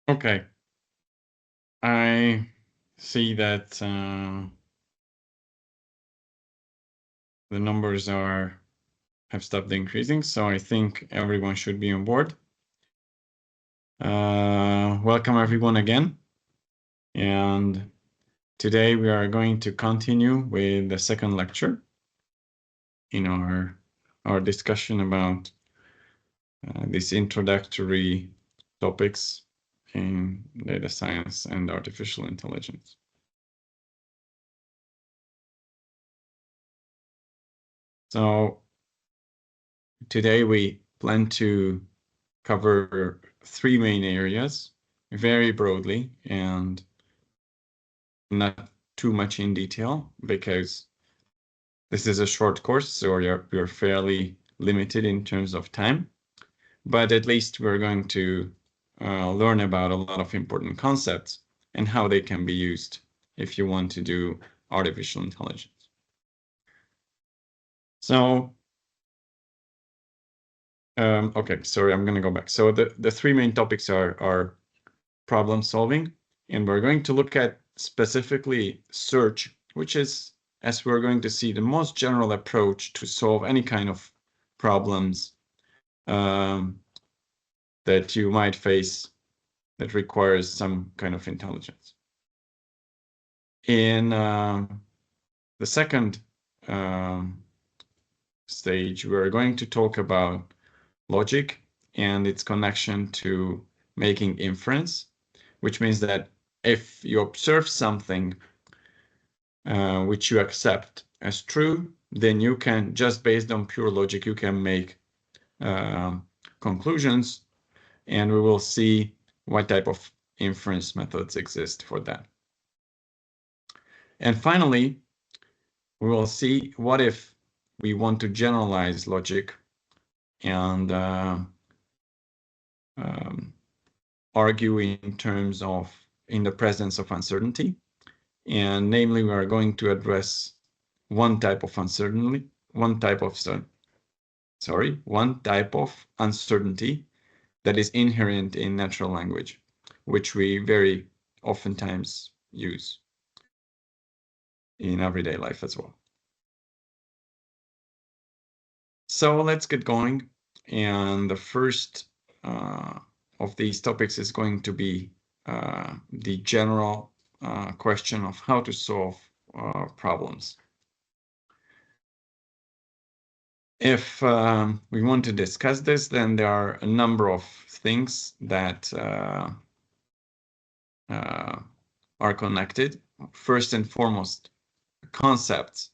Okay. I see that the numbers have stopped increasing, so I think everyone should be on board. Welcome everyone again. And today we are going to continue with the second lecture in our discussion about these introductory topics in data science and artificial intelligence. So today we plan to cover three main areas very broadly and not too much in detail because this is a short course, so we're fairly limited in terms of time. But at least we're going to learn about a lot of important concepts and how they can be used if you want to do artificial intelligence. So, okay, sorry, I'm going to go back. So the three main topics are problem solving, and we're going to look at specifically search, which is, as we're going to see, the most general approach to solve any kind of problems that you might face that requires some kind of intelligence. In the second stage, we're going to talk about logic and its connection to making inference, which means that if you observe something which you accept as true, then you can, just based on pure logic, you can make conclusions, and we will see what type of inference methods exist for that. And finally, we will see what if we want to generalize logic and argue in terms of in the presence of uncertainty. And namely, we are going to address one type of uncertainty that is inherent in natural language, which we very oftentimes use in everyday life as well. So let's get going. And the first of these topics is going to be the general question of how to solve problems. If we want to discuss this, then there are a number of things that are connected. First and foremost, concepts.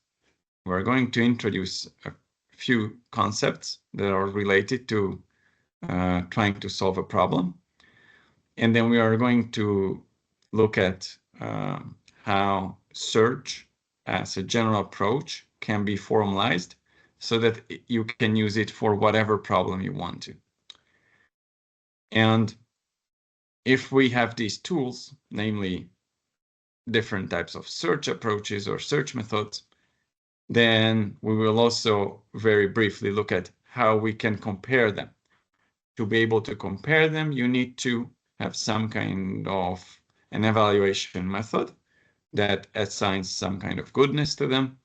We're going to introduce a few concepts that are related to trying to solve a problem. And then we are going to look at how search as a general approach can be formalized so that you can use it for whatever problem you want to. And if we have these tools, namely different types of search approaches or search methods, then we will also very briefly look at how we can compare them. To be able to compare them, you need to have some kind of an evaluation method that assigns some kind of goodness to them.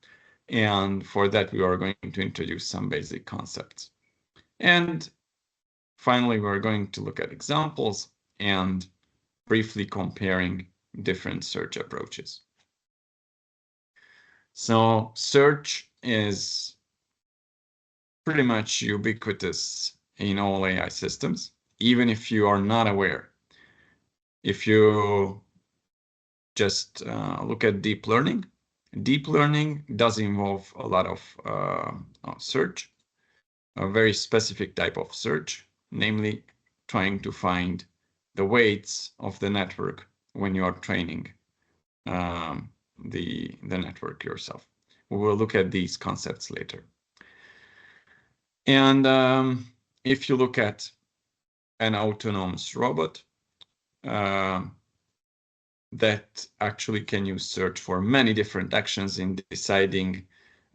And for that, we are going to introduce some basic concepts. And finally, we're going to look at examples and briefly comparing different search approaches. So search is pretty much ubiquitous in all AI systems, even if you are not aware. If you just look at deep learning does involve a lot of search, a very specific type of search, namely trying to find the weights of the network when you are training the network yourself. We will look at these concepts later. And if you look at an autonomous robot, that actually can use search for many different actions in deciding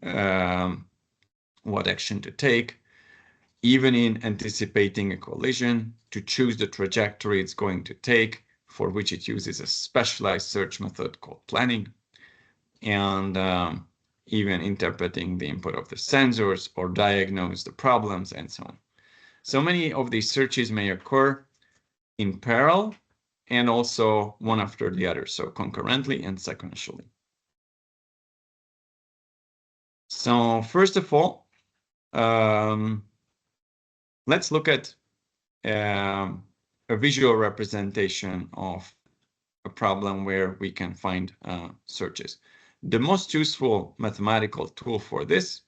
what action to take. even in anticipating a collision, to choose the trajectory it's going to take, for which it uses a specialized search method called planning, and even interpreting the input of the sensors or diagnose the problems and so on. So many of these searches may occur in parallel and also one after the other, so concurrently and sequentially. So first of all, let's look at a visual representation of a problem where we can find searches. The most useful mathematical tool for this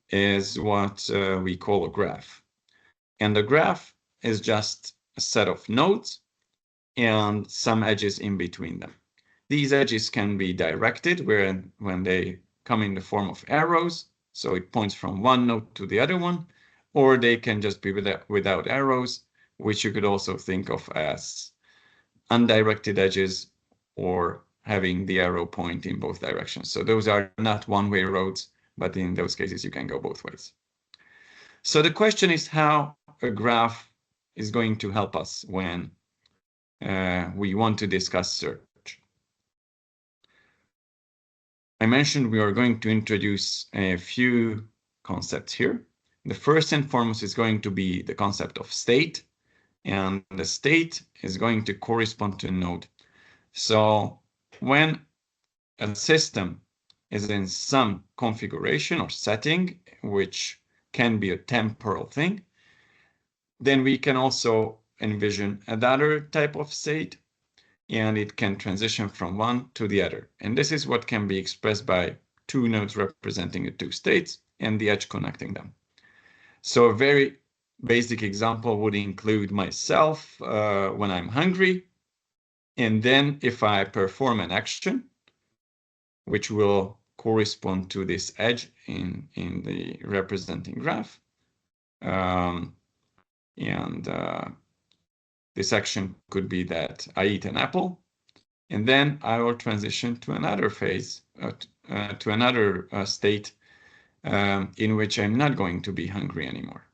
is what we call a graph. And the graph is just a set of nodes and some edges in between them. These edges can be directed when they come in the form of arrows, so it points from one node to the other one, or they can just be without arrows, which you could also think of as undirected edges or having the arrow point in both directions. So those are not one-way roads, but in those cases you can go both ways. So the question is how a graph is going to help us when we want to discuss search. I mentioned we are going to introduce a few concepts here. The first and foremost is going to be the concept of state, and the state is going to correspond to a node. So when a system is in some configuration or setting, which can be a temporal thing, then we can also envision another type of state, and it can transition from one to the other. And this is what can be expressed by two nodes representing the two states and the edge connecting them. So a very basic example would include myself when I'm hungry. And then if I perform an action, which will correspond to this edge in the representing graph, this action could be that I eat an apple, and then I will transition to another phase, to another state in which I'm not going to be hungry anymore.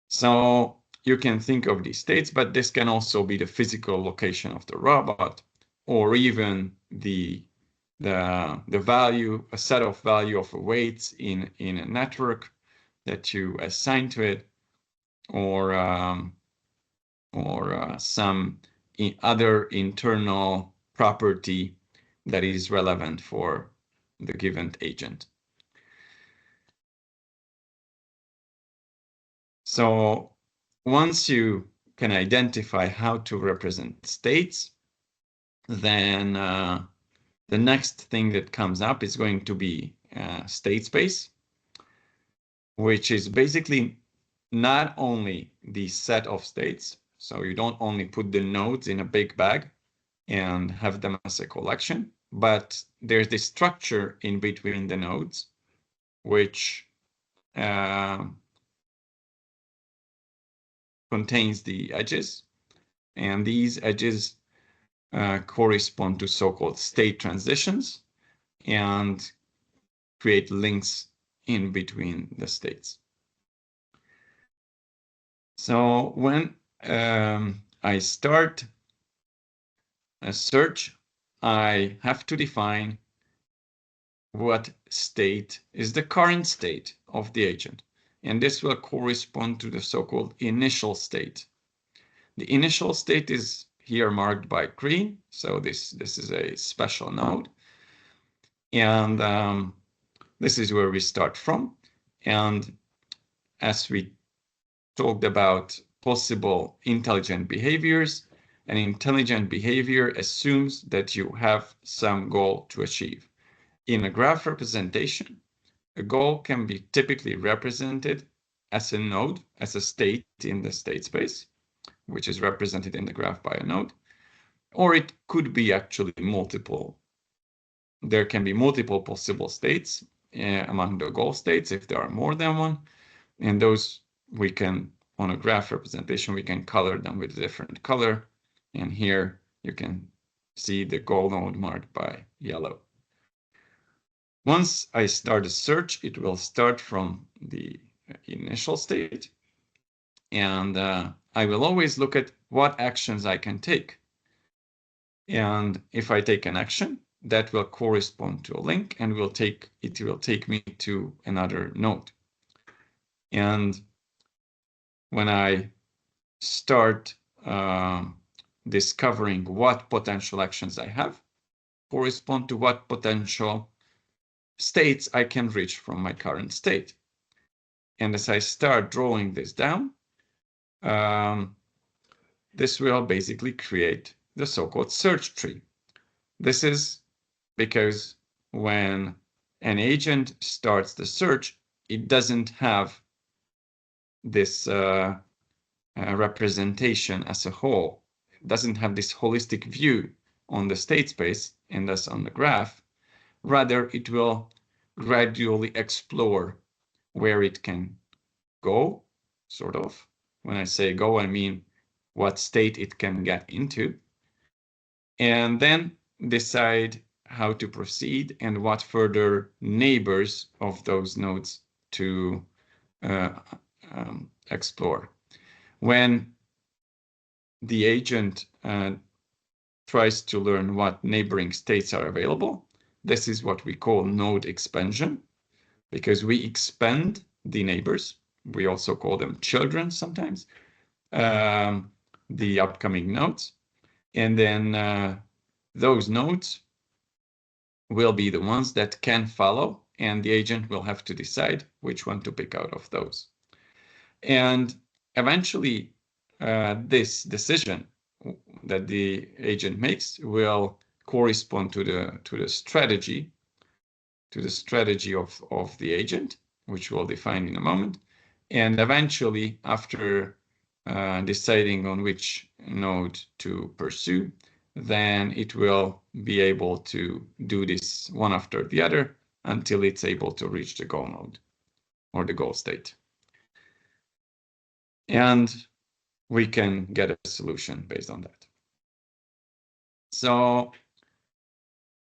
So you can think of these states, but this can also be the physical location of the robot, or even the value, a set of value of weights in a network that you assign to it, or some other internal property that is relevant for the given agent. So once you can identify how to represent states, then the next thing that comes up is going to be state space, which is basically not only the set of states. So you don't only put the nodes in a big bag and have them as a collection, but there's this structure in between the nodes, which contains the edges, and these edges correspond to so-called state transitions and create links in between the states. So when I start a search, I have to define what state is the current state of the agent. And this will correspond to the so-called initial state. The initial state is here marked by green. So this is a special node. And this is where we start from. And as we talked about possible intelligent behaviors, an intelligent behavior assumes that you have some goal to achieve. In a graph representation, a goal can be typically represented as a node, as a state in the state space, which is represented in the graph by a node, or it could be actually multiple. There can be multiple possible states among the goal states if there are more than one, and those we can, on a graph representation, we can color them with a different color, and here you can see the goal node marked by yellow. Once I start a search, it will start from the initial state. And I will always look at what actions I can take. And if I take an action, that will correspond to a link and it will take me to another node. And when I start discovering what potential actions I have correspond to what potential states I can reach from my current state. And as I start drawing this down, this will basically create the so-called search tree. This is because when an agent starts the search, it doesn't have this representation as a whole. It doesn't have this holistic view on the state space and thus on the graph. Rather, it will gradually explore where it can go, sort of. When I say go, I mean what state it can get into, and then decide how to proceed and what further neighbors of those nodes to explore. When the agent tries to learn what neighboring states are available, this is what we call node expansion, because we expand the neighbors. We also call them children sometimes, the upcoming nodes. And then those nodes will be the ones that can follow, and the agent will have to decide which one to pick out of those. And eventually, this decision that the agent makes will correspond to the strategy of the agent, which we'll define in a moment. And eventually, after deciding on which node to pursue, then it will be able to do this one after the other until it's able to reach the goal node or the goal state. And we can get a solution based on that. So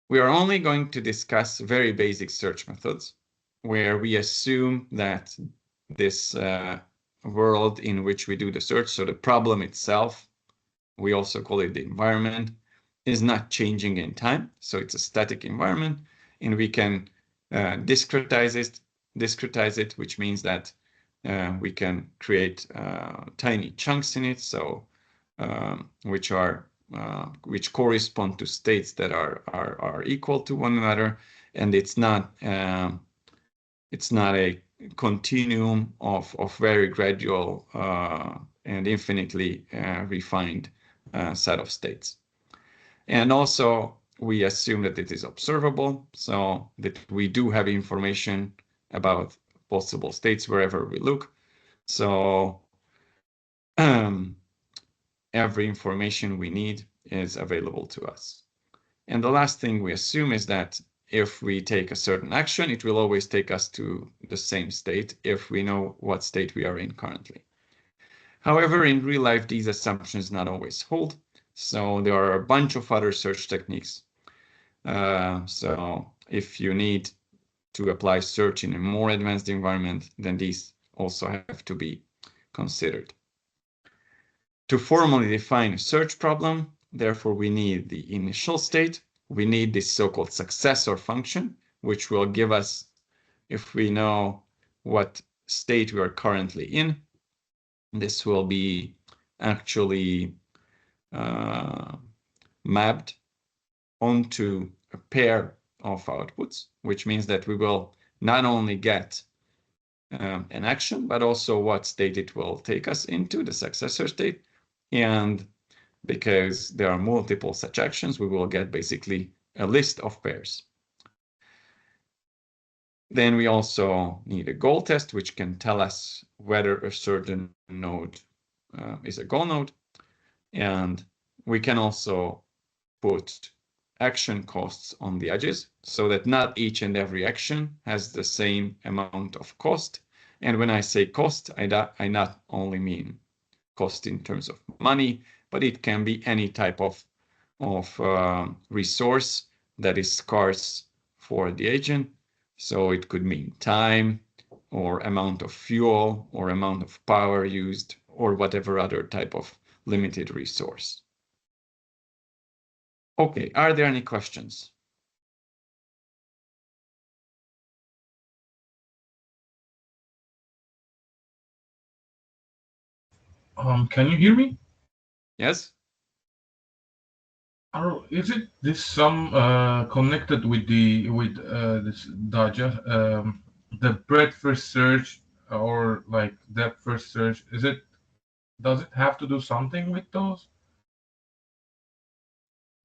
we are only going to discuss very basic search methods where we assume that this world in which we do the search, so the problem itself, we also call it the environment, is not changing in time. So it's a static environment, and we can discretize it, which means that we can create tiny chunks in it, so which correspond to states that are equal to one another, and it's not a continuum of very gradual and infinitely refined set of states. And also, we assume that it is observable, so that we do have information about possible states wherever we look. So every information we need is available to us. And the last thing we assume is that if we take a certain action, it will always take us to the same state if we know what state we are in currently. However, in real life, these assumptions not always hold. So there are a bunch of other search techniques. So if you need to apply search in a more advanced environment, then these also have to be considered. To formally define a search problem, therefore, we need the initial state. We need this so-called successor function, which will give us, if we know what state we are currently in, this will be actually mapped onto a pair of outputs, which means that we will not only get an action, but also what state it will take us into, the successor state. And because there are multiple such actions, we will get basically a list of pairs. Then we also need a goal test, which can tell us whether a certain node is a goal node. And we can also put action costs on the edges so that not each and every action has the same amount of cost. And when I say cost, I not only mean cost in terms of money, but it can be any type of resource that is scarce for the agent. So it could mean time, or amount of fuel or amount of power used or whatever other type of limited resource. Okay, are there any questions? Can you hear me? Yes? Is it this some connected with this digest the breadth first search or like depth first search? Does it have to do something with those?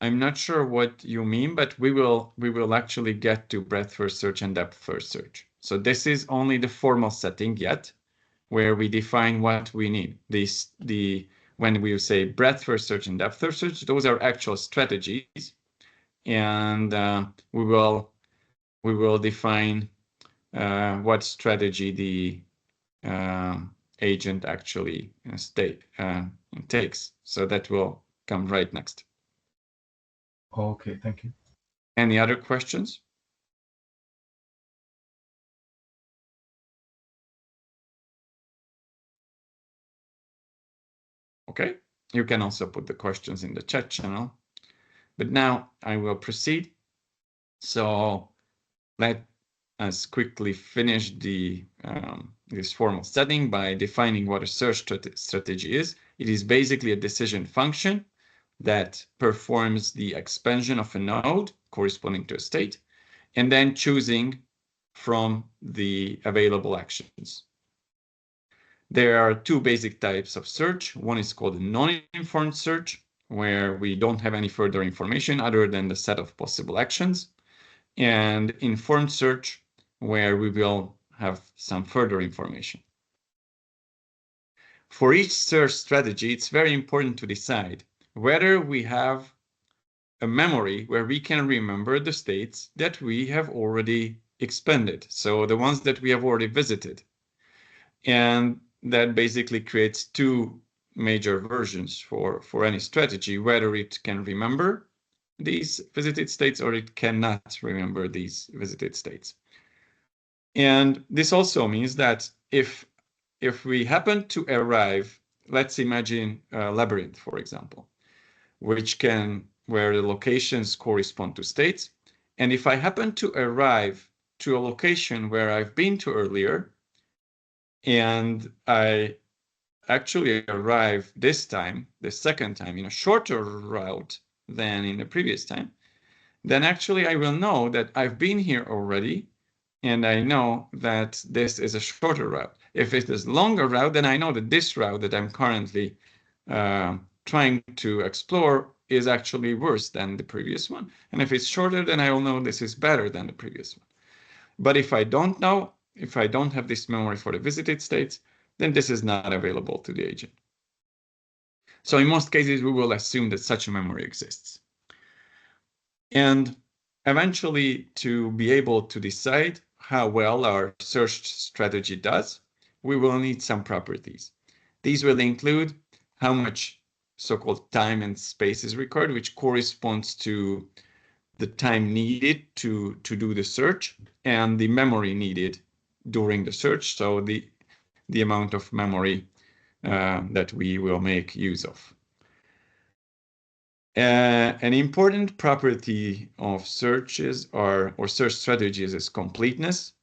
I'm not sure what you mean, but we will actually get to breadth first search and depth first search. So this is only the formal setting yet, where we define what we need. When we say breadth first search and depth first search, those are actual strategies, and we will define what strategy the agent actually takes. So that will come right next. Okay, thank you. Any other questions? Okay, you can also put the questions in the chat channel. But now I will proceed. So let us quickly finish this formal setting by defining what a search strategy is. It is basically a decision function that performs the expansion of a node corresponding to a state, and then choosing from the available actions. There are two basic types of search. One is called a non-informed search, where we don't have any further information other than the set of possible actions, and informed search, where we will have some further information. For each search strategy, it's very important to decide whether we have a memory where we can remember the states that we have already expanded, so the ones that we have already visited. And that basically creates two major versions for any strategy, whether it can remember these visited states or it cannot remember these visited states. And this also means that if we happen to arrive, let's imagine a labyrinth, for example, where the locations correspond to states. And if I happen to arrive to a location where I've been to earlier, and I actually arrive this time, the second time, in a shorter route than in the previous time, then actually I will know that I've been here already, and I know that this is a shorter route. If it is a longer route, then I know that this route that I'm currently trying to explore is actually worse than the previous one. And if it's shorter, then I will know this is better than the previous one. But if I don't know, if I don't have this memory for the visited states, then this is not available to the agent. So in most cases, we will assume that such a memory exists. And eventually, to be able to decide how well our search strategy does, we will need some properties. These will include how much so-called time and space is required, which corresponds to the time needed to do the search and the memory needed during the search, so the amount of memory that we will make use of. An important property of searches or search strategies is completeness,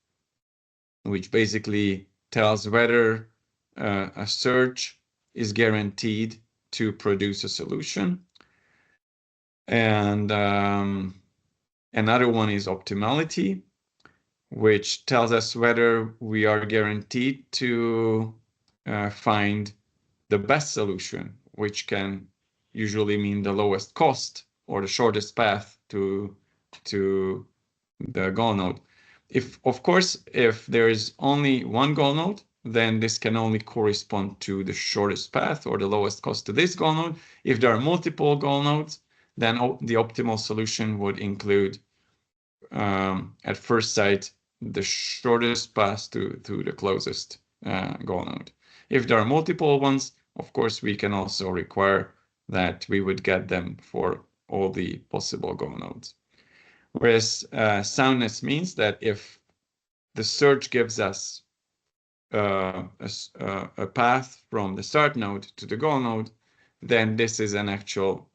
which basically tells whether a search is guaranteed to produce a solution. And another one is optimality, which tells us whether we are guaranteed to find the best solution, which can usually mean the lowest cost or the shortest path to the goal node. Of course, if there is only one goal node, then this can only correspond to the shortest path or the lowest cost to this goal node. If there are multiple goal nodes, then the optimal solution would include, at first sight, the shortest path to the closest goal node. If there are multiple ones, of course, we can also require that we would get them for all the possible goal nodes. Whereas soundness means that if the search gives us a path from the start node to the goal node, then this is an actual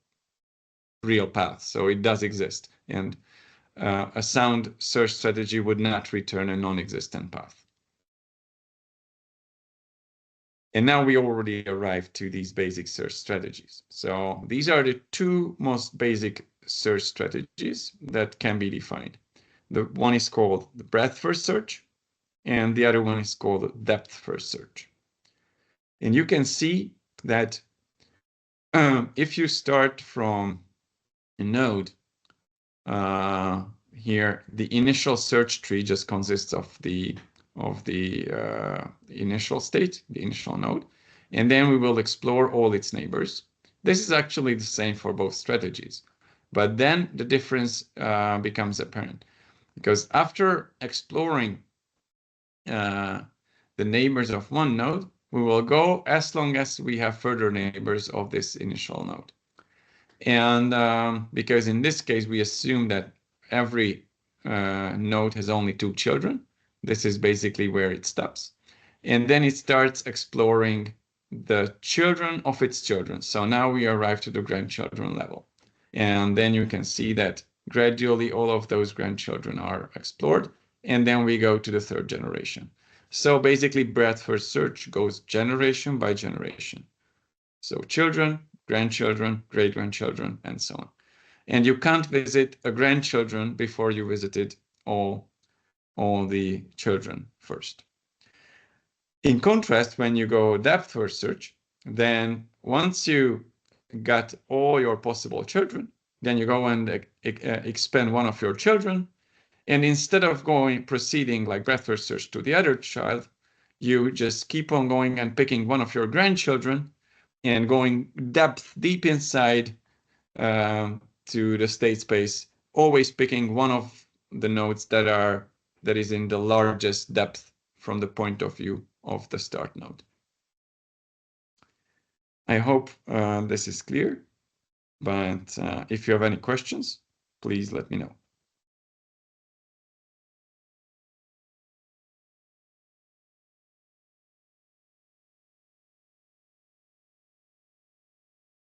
real path. So it does exist. And a sound search strategy would not return a non-existent path. And now we already arrived to these basic search strategies. So these are the two most basic search strategies that can be defined. The one is called the breadth first search, and the other one is called depth first search. And you can see that if you start from a node, here the initial search tree just consists of the initial state, the initial node, and then we will explore all its neighbors. This is actually the same for both strategies, but then the difference becomes apparent, because after exploring the neighbors of one node, we will go as long as we have further neighbors of this initial node. And because in this case, we assume that every node has only two children, this is basically where it stops. And then it starts exploring the children of its children. So now we arrive to the grandchildren level. And then you can see that gradually all of those grandchildren are explored. And then we go to the third generation. So basically, breadth first search goes generation by generation. So children, grandchildren, great-grandchildren, and so on. And you can't visit a grandchildren before you visited all the children first. In contrast, when you go depth first search, then once you got all your possible children, then you go and expand one of your children. And instead of proceeding like breadth first search to the other child, you just keep on going and picking one of your grandchildren and going deep inside to the state space, always picking one of the nodes that is in the largest depth from the point of view of the start node. I hope this is clear, but if you have any questions, please let me know.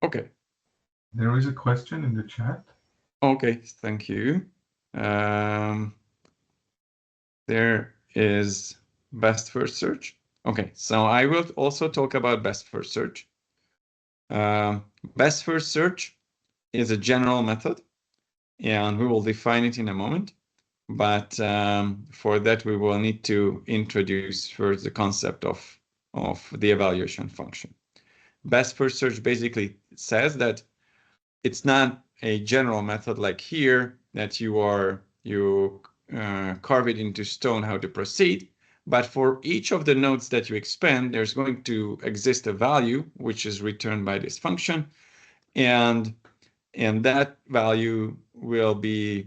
Okay. There is a question in the chat. Okay, thank you. There is best first search. Okay, so I will also talk about best first search. Best first search is a general method, and we will define it in a moment. But for that, we will need to introduce first the concept of the evaluation function. Best first search basically says that it's not a general method like here that you carve it into stone how to proceed. But for each of the nodes that you expand, there's going to exist a value which is returned by this function, and that value will be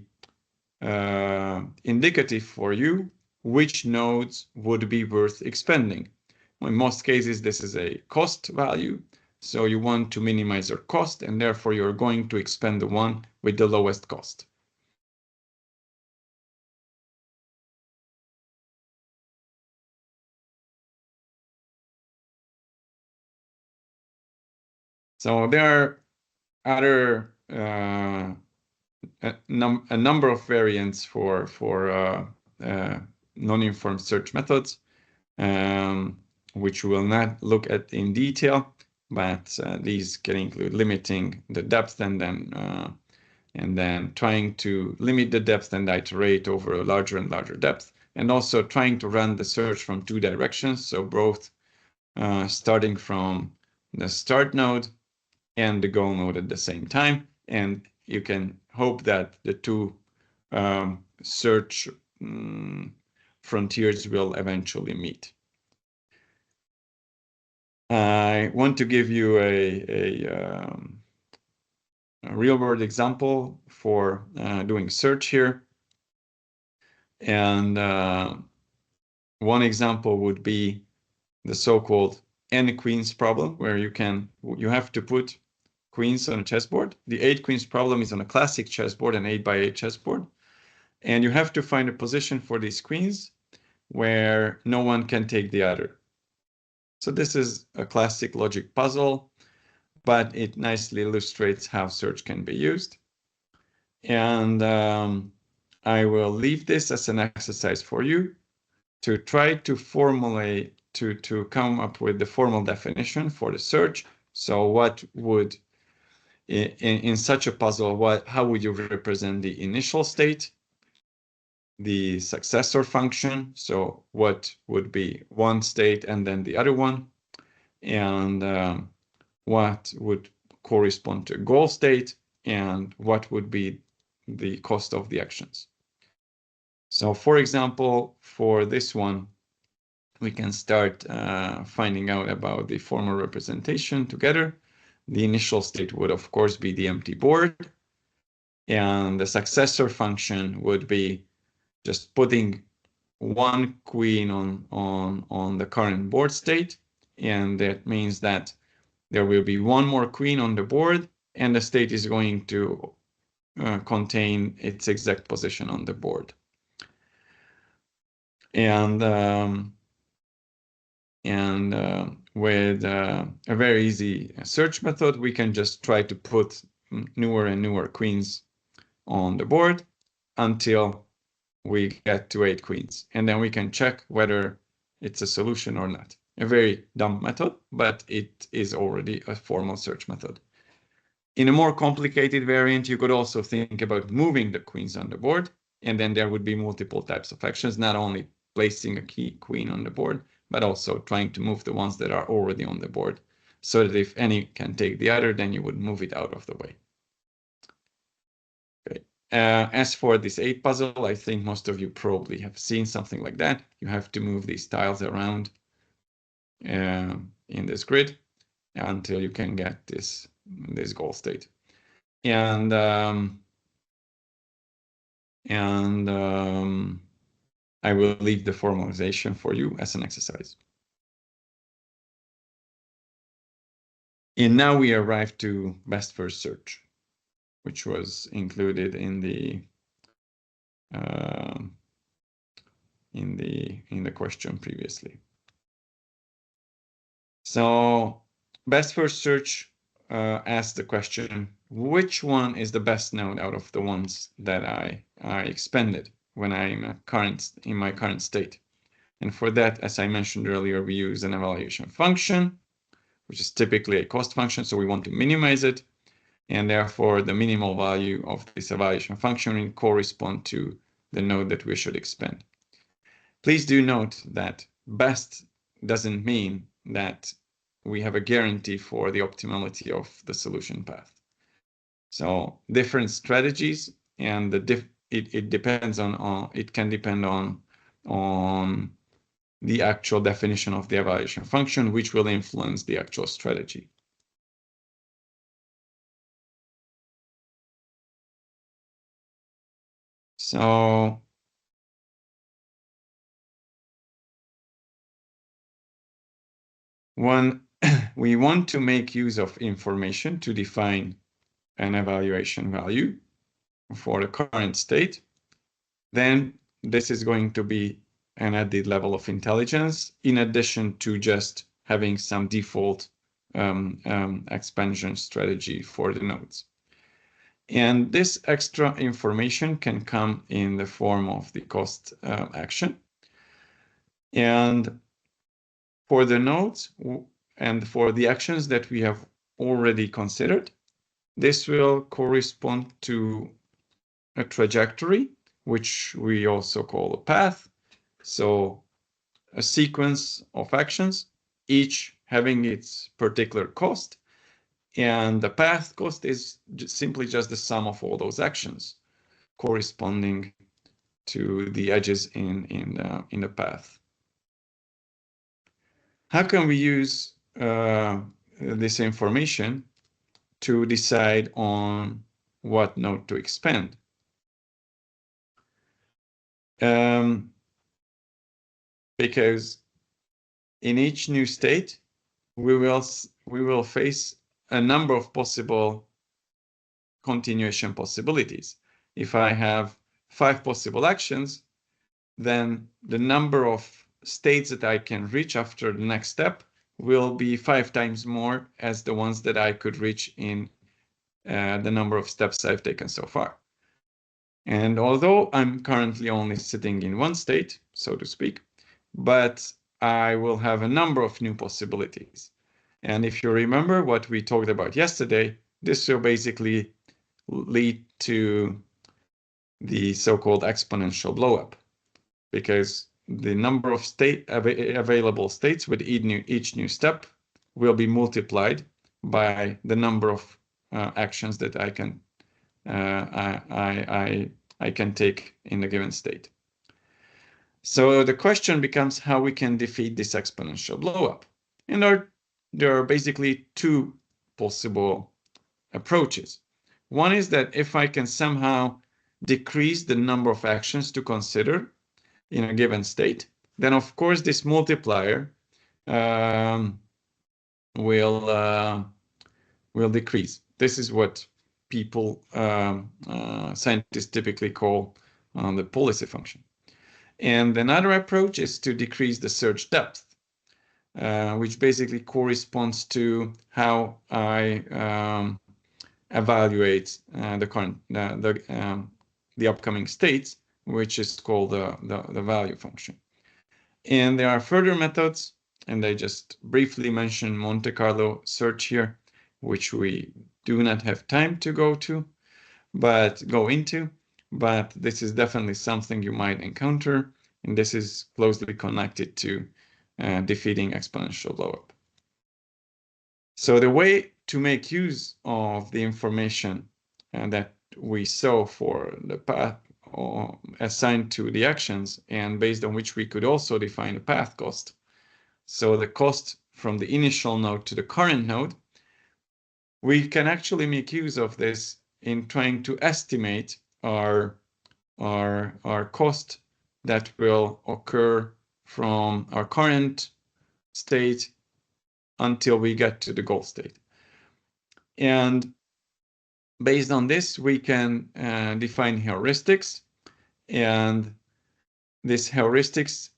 indicative for you which nodes would be worth expanding. In most cases, this is a cost value. So you want to minimize your cost, and therefore you're going to expand the one with the lowest cost. So there are other a number of variants for non-uniform search methods, which we will not look at in detail, but these can include limiting the depth and then trying to limit the depth and iterate over a larger and larger depth, and also trying to run the search from two directions, so both starting from the start node and the goal node at the same time. And you can hope that the two search frontiers will eventually meet. I want to give you a real-world example for doing search here. And one example would be the so-called n queens problem, where you have to put queens on a chessboard. The 8 queens problem is on a classic chessboard, an 8x8 chessboard. And you have to find a position for these queens where no one can take the other. So this is a classic logic puzzle, but it nicely illustrates how search can be used. And I will leave this as an exercise for you to try to formulate, to come up with the formal definition for the search. So what would, in such a puzzle, how would you represent the initial state, the successor function? So what would be one state and then the other one? And what would correspond to goal state, and what would be the cost of the actions? So for example, for this one, we can start finding out about the formal representation together. The initial state would, of course, be the empty board. And the successor function would be just putting one queen on the current board state. And that means that there will be one more queen on the board, and the state is going to contain its exact position on the board. And with a very easy search method, we can just try to put newer and newer queens on the board until we get to 8 queens. And then we can check whether it's a solution or not. A very dumb method, but it is already a formal search method. In a more complicated variant, you could also think about moving the queens on the board, and then there would be multiple types of actions, not only placing a key queen on the board, but also trying to move the ones that are already on the board, so that if any can take the other, then you would move it out of the way. Okay. As for this 8 puzzle, I think most of you probably have seen something like that. You have to move these tiles around in this grid until you can get this goal state. And I will leave the formalization for you as an exercise. And now we arrive to best first search, which was included in the question previously. So best first search asks the question, which one is the best node out of the ones that I expended when I'm in my current state? And for that, as I mentioned earlier, we use an evaluation function, which is typically a cost function. So we want to minimize it. And therefore, the minimal value of this evaluation function will correspond to the node that we should expend. Please do note that best doesn't mean that we have a guarantee for the optimality of the solution path. So different strategies, and it depends on it can depend on the actual definition of the evaluation function, which will influence the actual strategy. So when we want to make use of information to define an evaluation value for the current state, then this is going to be an added level of intelligence in addition to just having some default expansion strategy for the nodes. And this extra information can come in the form of the cost action. And for the nodes and for the actions that we have already considered, this will correspond to a trajectory, which we also call a path. So a sequence of actions, each having its particular cost. And the path cost is simply just the sum of all those actions corresponding to the edges in the path. How can we use this information to decide on what node to expand? Because in each new state, we will face a number of possible continuation possibilities. If I have 5 possible actions, then the number of states that I can reach after the next step will be 5 times more as the ones that I could reach in the number of steps I've taken so far. And although I'm currently only sitting in one state, so to speak, but I will have a number of new possibilities. And if you remember what we talked about yesterday, this will basically lead to the so-called exponential blowup, because the number of available states with each new step will be multiplied by the number of actions that I can take in a given state. So the question becomes how we can defeat this exponential blowup. And there are basically two possible approaches. One is that if I can somehow decrease the number of actions to consider in a given state, then of course this multiplier will decrease. This is what people, scientists typically call the policy function. And another approach is to decrease the search depth, which basically corresponds to how I evaluate the upcoming states, which is called the value function. And there are further methods, and I just briefly mentioned Monte Carlo search here, which we do not have time to go into, but this is definitely something you might encounter, and this is closely connected to defeating exponential blowup. So the way to make use of the information that we saw for the path assigned to the actions, and based on which we could also define the path cost. So the cost from the initial node to the current node, we can actually make use of this in trying to estimate our cost that will occur from our current state until we get to the goal state. And based on this, we can define heuristics, and these heuristics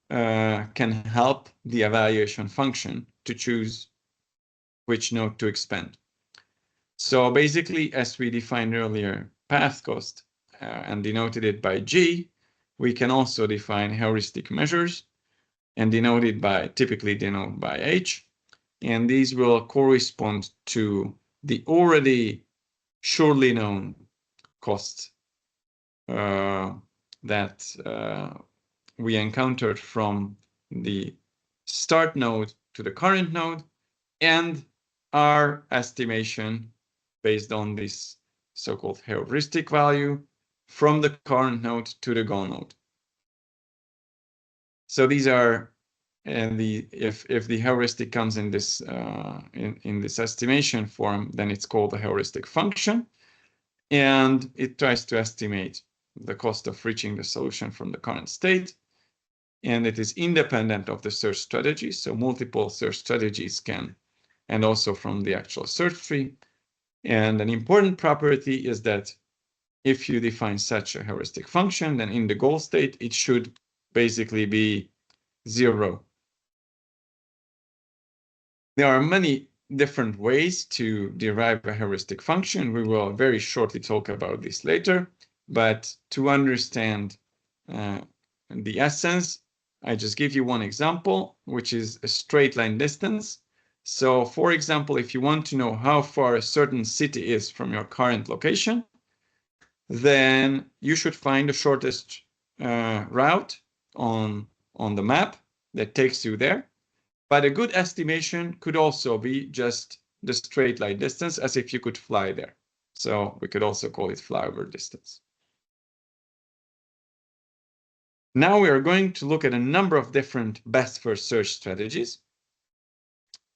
can help the evaluation function to choose which node to expand. So basically, as we defined earlier, path cost and denoted it by G, we can also define heuristic measures and typically denoted by H. And these will correspond to the already surely known costs that we encountered from the start node to the current node, and our estimation based on this so-called heuristic value from the current node to the goal node. So these are, and if the heuristic comes in this in this estimation form, then it's called a heuristic function, and it tries to estimate the cost of reaching the solution from the current state, and it is independent of the search strategy. So multiple search strategies can, and also from the actual search tree. And an important property is that if you define such a heuristic function, then in the goal state, it should basically be 0. There are many different ways to derive a heuristic function. We will very shortly talk about this later, but to understand the essence, I just give you one example, which is a straight line distance. So for example, if you want to know how far a certain city is from your current location, then you should find the shortest route on the map that takes you there. But a good estimation could also be just the straight line distance, as if you could fly there. So we could also call it flyover distance. Now we are going to look at a number of different best first search strategies.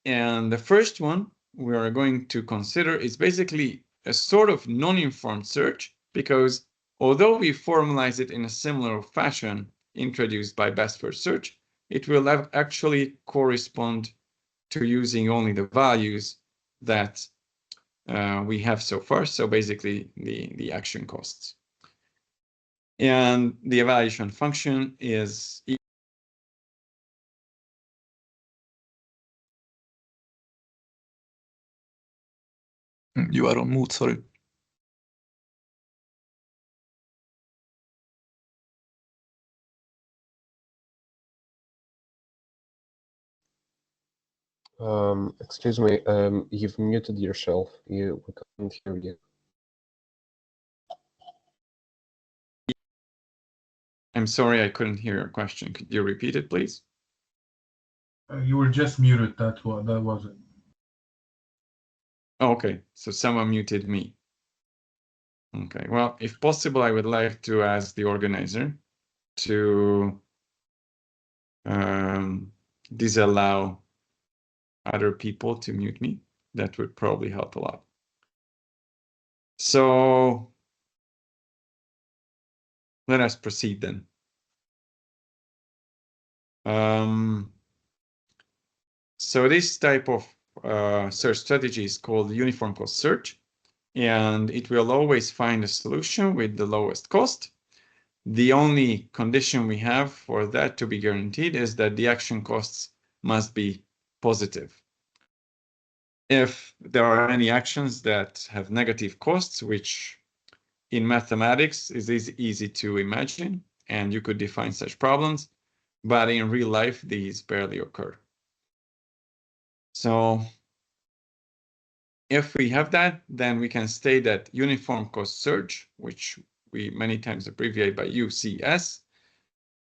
And the first one we are going to consider is basically a sort of non-informed search, because although we formalize it in a similar fashion introduced by best first search, it will actually correspond to using only the values that we have so far. So basically the action costs. And the evaluation function is You are on mute, sorry. Excuse me, you've muted yourself. We can't hear you. I'm sorry, I couldn't hear your question. Could you repeat it, please? You were just muted. That was it. Oh, okay, so someone muted me. Okay, well, if possible, I would like to ask the organizer to disallow other people to mute me. That would probably help a lot. So let us proceed then. So this type of search strategy is called uniform cost search, and it will always find a solution with the lowest cost. The only condition we have for that to be guaranteed is that the action costs must be positive. If there are any actions that have negative costs, which in mathematics is easy to imagine, and you could define such problems, but in real life, these barely occur. So if we have that, then we can state that uniform cost search, which we many times abbreviate by UCS,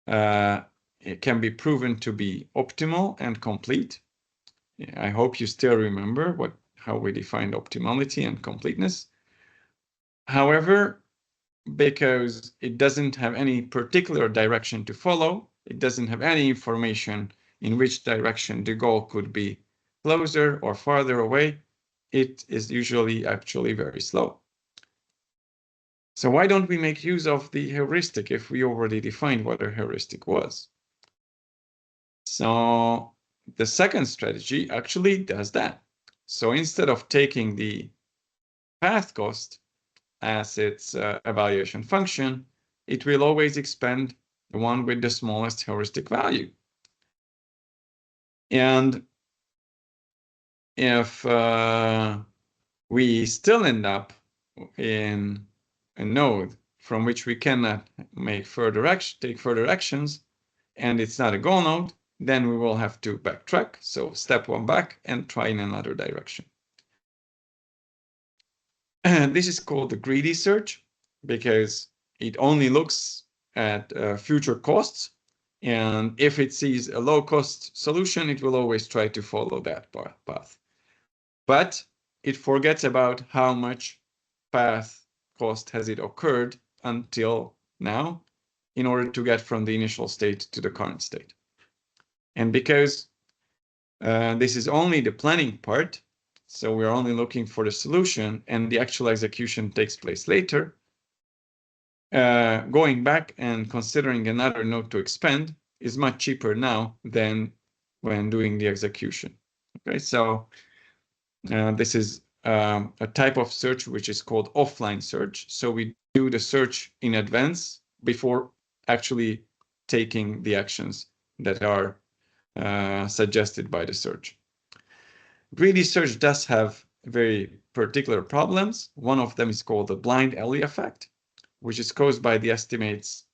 it can be proven to be optimal and complete. I hope you still remember how we defined optimality and completeness. However, because it doesn't have any particular direction to follow, it doesn't have any information in which direction the goal could be closer or farther away, it is usually actually very slow. So why don't we make use of the heuristic if we already defined what a heuristic was? So the second strategy actually does that. So instead of taking the path cost as its evaluation function, it will always expand the one with the smallest heuristic value. And if we still end up in a node from which we cannot make take further actions, and it's not a goal node, then we will have to backtrack. So step one back and try in another direction. And this is called the greedy search because it only looks at future costs. And if it sees a low cost solution, it will always try to follow that path. But it forgets about how much path cost has it occurred until now in order to get from the initial state to the current state. And because this is only the planning part, so we're only looking for the solution and the actual execution takes place later, going back and considering another node to expand is much cheaper now than when doing the execution. Okay, so this is a type of search which is called offline search. So we do the search in advance before actually taking the actions that are suggested by the search. Greedy search does have very particular problems. One of them is called the blind alley effect, which is caused by the estimates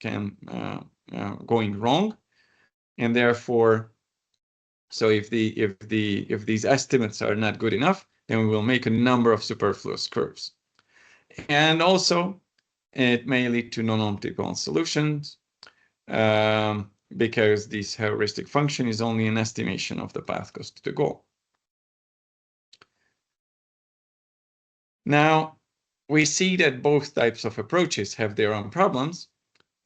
going wrong, and therefore, so if these estimates are not good enough, then we will make a number of superfluous curves, and also it may lead to non-optimal solutions because this heuristic function is only an estimation of the path cost to the goal. Now, we see that both types of approaches have their own problems.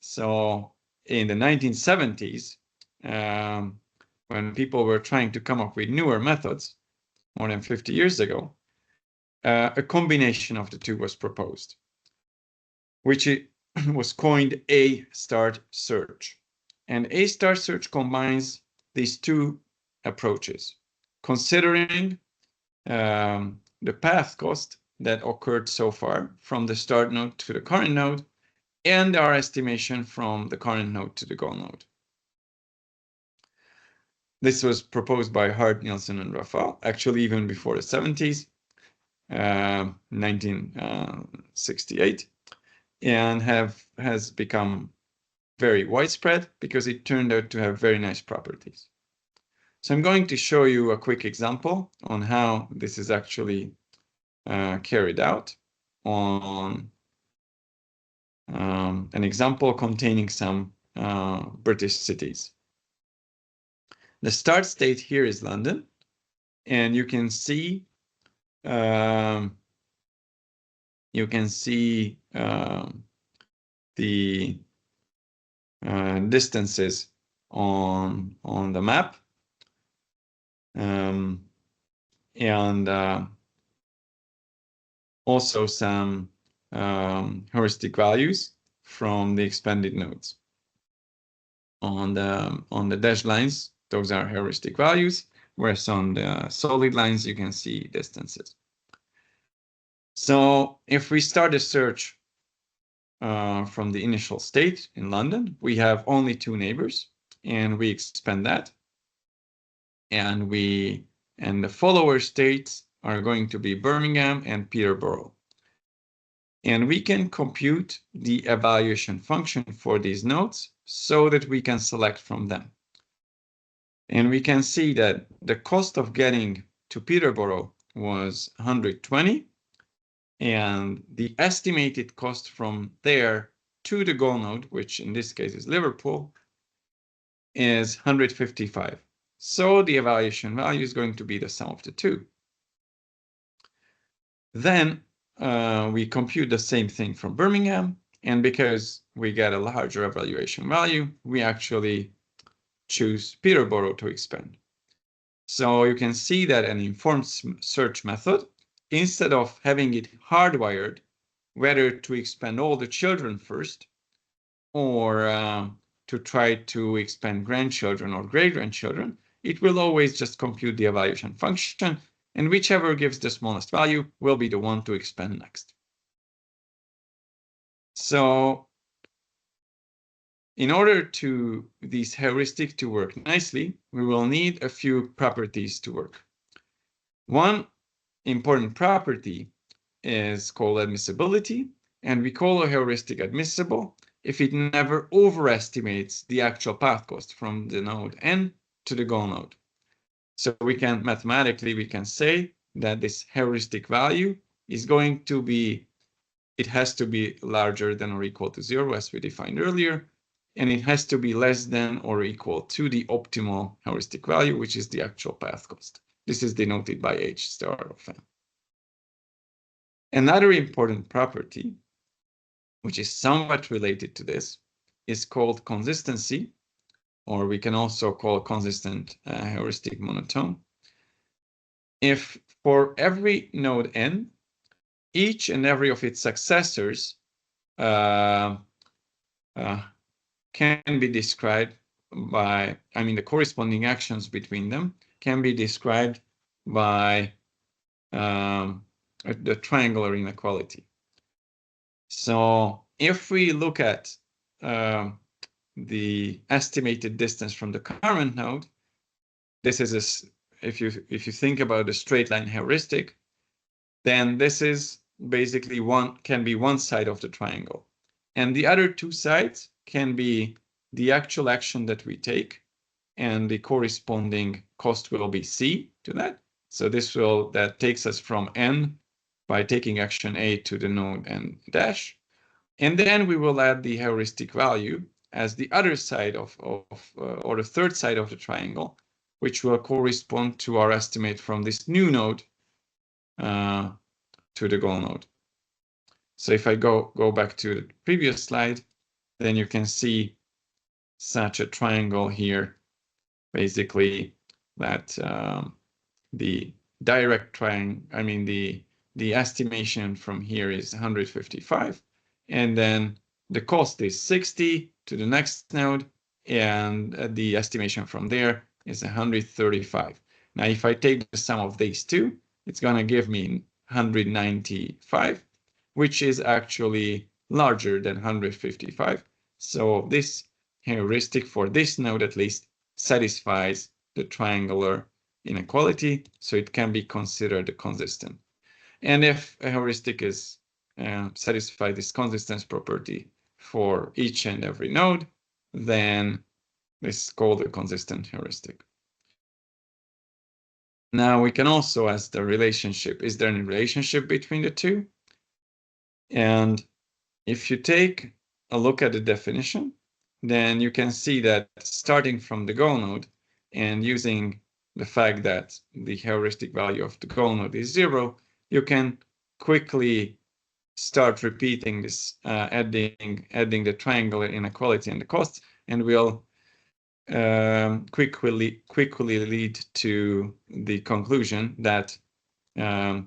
So in the 1970s, when people were trying to come up with newer methods, more than 50 years ago, a combination of the two was proposed, which was coined A-star search. And A-star search combines these two approaches, considering the path cost that occurred so far from the start node to the current node, and our estimation from the current node to the goal node. This was proposed by Hart, Nielsen, and Rafal, actually even before the 70s, 1968, and has become very widespread because it turned out to have very nice properties. So I'm going to show you a quick example on how this is actually carried out on an example containing some British cities. The start state here is London, and you can see the distances on the map, and also some heuristic values from the expanded nodes. On the dashed lines, those are heuristic values, whereas on the solid lines, you can see distances. So if we start a search from the initial state in London, we have only 2 neighbors, and we expand that. And the follower states are going to be Birmingham and Peterborough. And we can compute the evaluation function for these nodes so that we can select from them. And we can see that the cost of getting to Peterborough was 120, and the estimated cost from there to the goal node, which in this case is Liverpool, is 155. So the evaluation value is going to be the sum of the 2. Then we compute the same thing from Birmingham, and because we get a larger evaluation value, we actually choose Peterborough to expand. So you can see that an informed search method, instead of having it hardwired whether to expand all the children first or to try to expand grandchildren or great-grandchildren, it will always just compute the evaluation function, and whichever gives the smallest value will be the one to expand next. So in order to these heuristics to work nicely, we will need a few properties to work. One important property is called admissibility, and we call a heuristic admissible if it never overestimates the actual path cost from the node N to the goal node. So we can mathematically say that this heuristic value is going to be, it has to be larger than or equal to 0, as we defined earlier, and it has to be less than or equal to the optimal heuristic value, which is the actual path cost. This is denoted by H star of n. Another important property, which is somewhat related to this, is called consistency, or we can also call consistent heuristic monotone. If for every node n, each and every of its successors can be described by, the corresponding actions between them can be described by the triangular inequality. So if we look at the estimated distance from the current node, this is if you think about the straight line heuristic, then this is basically can be one side of the triangle, and the other 2 sides can be the actual action that we take, and the corresponding cost will be C to that. So that takes us from N by taking action A to the node N dash, and then we will add the heuristic value as the other side or the third side of the triangle, which will correspond to our estimate from this new node to the goal node. So if I go back to the previous slide, then you can see such a triangle here, basically that the direct triangle, the estimation from here is 155, and then the cost is 60 to the next node, and the estimation from there is 135. Now, if I take the sum of these 2, it's going to give me 195, which is actually larger than 155. So this heuristic for this node at least satisfies the triangular inequality, so it can be considered consistent. And if a heuristic is satisfy this consistence property for each and every node, then this is called a consistent heuristic. Now we can also ask the relationship. Is there any relationship between the two? And if you take a look at the definition, then you can see that starting from the goal node and using the fact that the heuristic value of the goal node is 0, you can quickly start repeating this, adding the triangular inequality and the costs, and we'll quickly lead to the conclusion that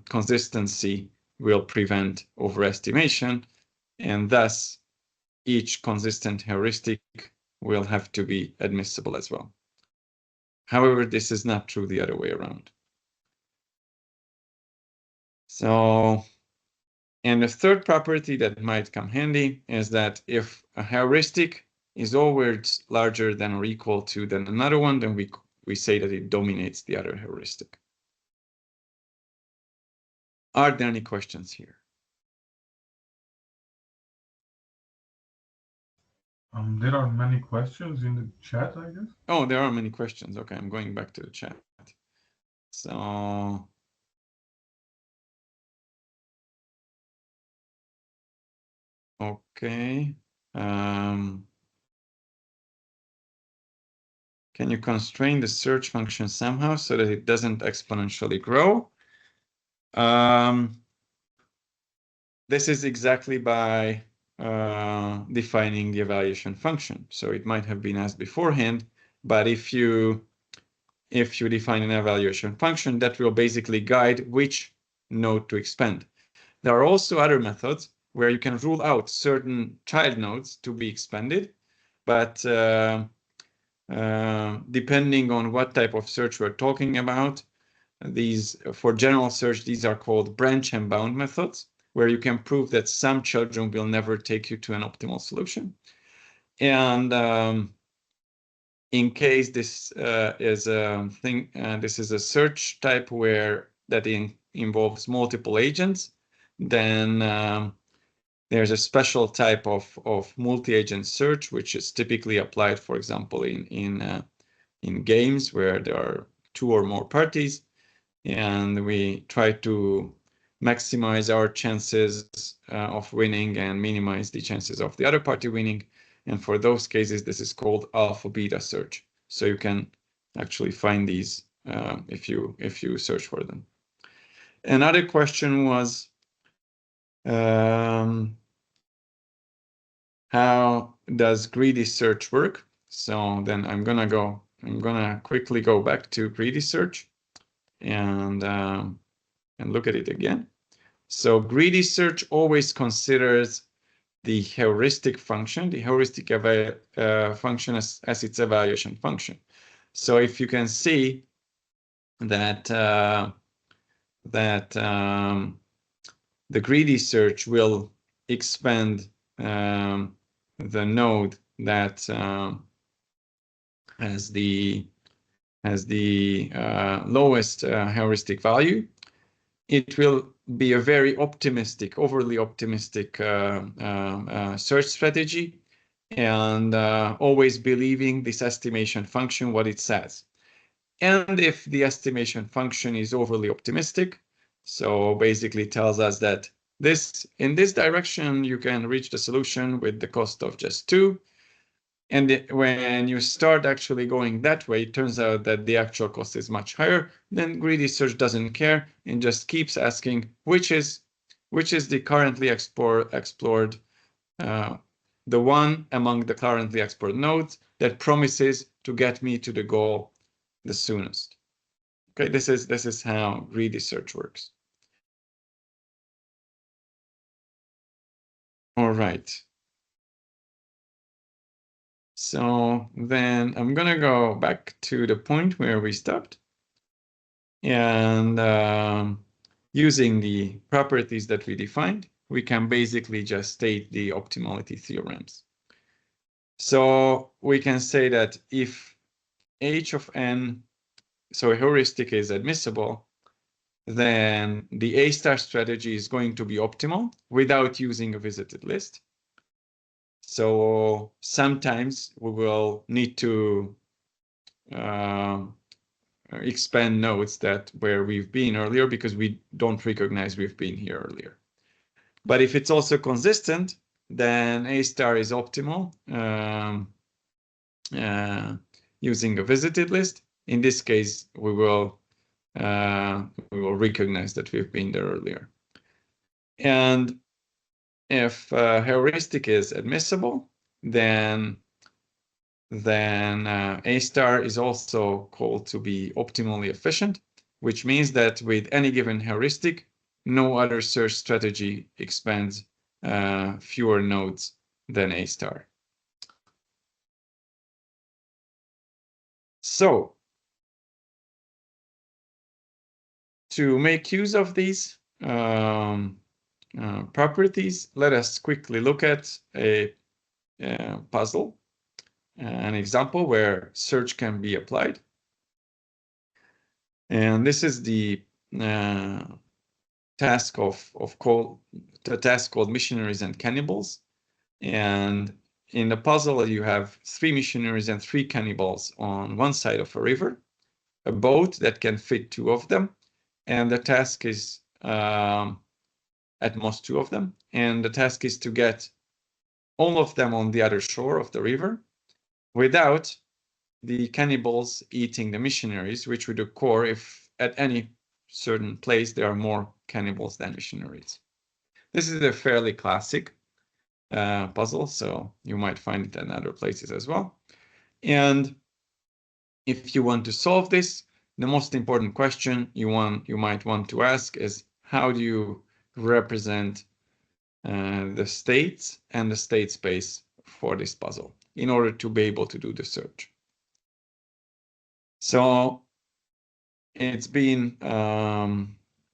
consistency will prevent overestimation, and thus each consistent heuristic will have to be admissible as well. However, this is not true the other way around. So, and the third property that might come handy is that if a heuristic is always larger than or equal to than another one, then we say that it dominates the other heuristic. Are there any questions here? There are many questions in the chat, I guess. Oh, there are many questions. Okay, I'm going back to the chat. So, okay. Can you constrain the search function somehow so that it doesn't exponentially grow? This is exactly by defining the evaluation function. So it might have been asked beforehand, but if you define an evaluation function, that will basically guide which node to expand. There are also other methods where you can rule out certain child nodes to be expanded, but depending on what type of search we're talking about, for general search, these are called branch and bound methods, where you can prove that some children will never take you to an optimal solution. And in case this is a thing, this is a search type that involves multiple agents, then there's a special type of multi-agent search, which is typically applied, for example, in games where there are 2 or more parties, and we try to maximize our chances of winning and minimize the chances of the other party winning. And for those cases, this is called alpha-beta search. So you can actually find these if you search for them. Another question was, how does greedy search work? So then I'm gonna quickly go back to greedy search and look at it again. So greedy search always considers the heuristic function, the heuristic function as its evaluation function. So if you can see that the greedy search will expand the node that has the lowest heuristic value, it will be a very optimistic, overly optimistic search strategy, and always believing this estimation function, what it says. And if the estimation function is overly optimistic, so basically tells us that in this direction, you can reach the solution with the cost of just 2. And when you start actually going that way, it turns out that the actual cost is much higher. Then greedy search doesn't care and just keeps asking which is the currently explored, the one among the currently explored nodes that promises to get me to the goal the soonest. Okay, this is how greedy search works. All right. So then I'm gonna go back to the point where we stopped, and using the properties that we defined, we can basically just state the optimality theorems. So we can say that if h of n, so a heuristic, is admissible, then the A star strategy is going to be optimal without using a visited list. So sometimes we will need to expand nodes that where we've been earlier because we don't recognize we've been here earlier. But if it's also consistent, then A star is optimal using a visited list. In this case, we will recognize that we've been there earlier. And if heuristic is admissible, then A star is also called to be optimally efficient, which means that with any given heuristic, no other search strategy expands fewer nodes than A star. So to make use of these properties, let us quickly look at a puzzle, an example where search can be applied. And this is the task called Missionaries and Cannibals. And in the puzzle, you have 3 missionaries and 3 cannibals on one side of a river, a boat that can fit 2 of them, and the task is at most 2 of them. And the task is to get all of them on the other shore of the river without the cannibals eating the missionaries, which would occur if at any certain place there are more cannibals than missionaries. This is a fairly classic puzzle, so you might find it in other places as well. And if you want to solve this, the most important question you might want to ask is, how do you represent the states and the state space for this puzzle in order to be able to do the search? So it's been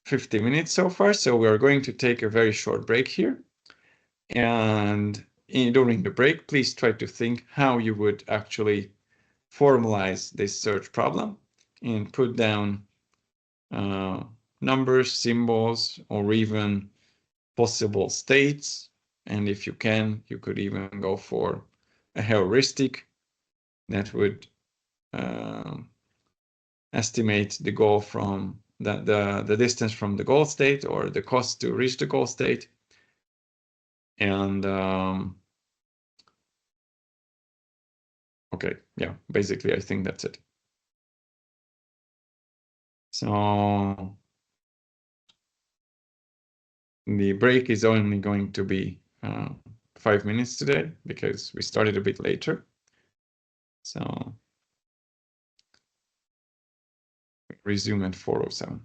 50 minutes so far, so we're going to take a very short break here. And during the break, please try to think how you would actually formalize this search problem and put down numbers, symbols, or even possible states. And if you can, you could even go for a heuristic that would estimate the goal from the distance from the goal state or the cost to reach the goal state. And okay, yeah, basically I think that's it. So the break is only going to be 5 minutes today because we started a bit later. So resume at 4:07.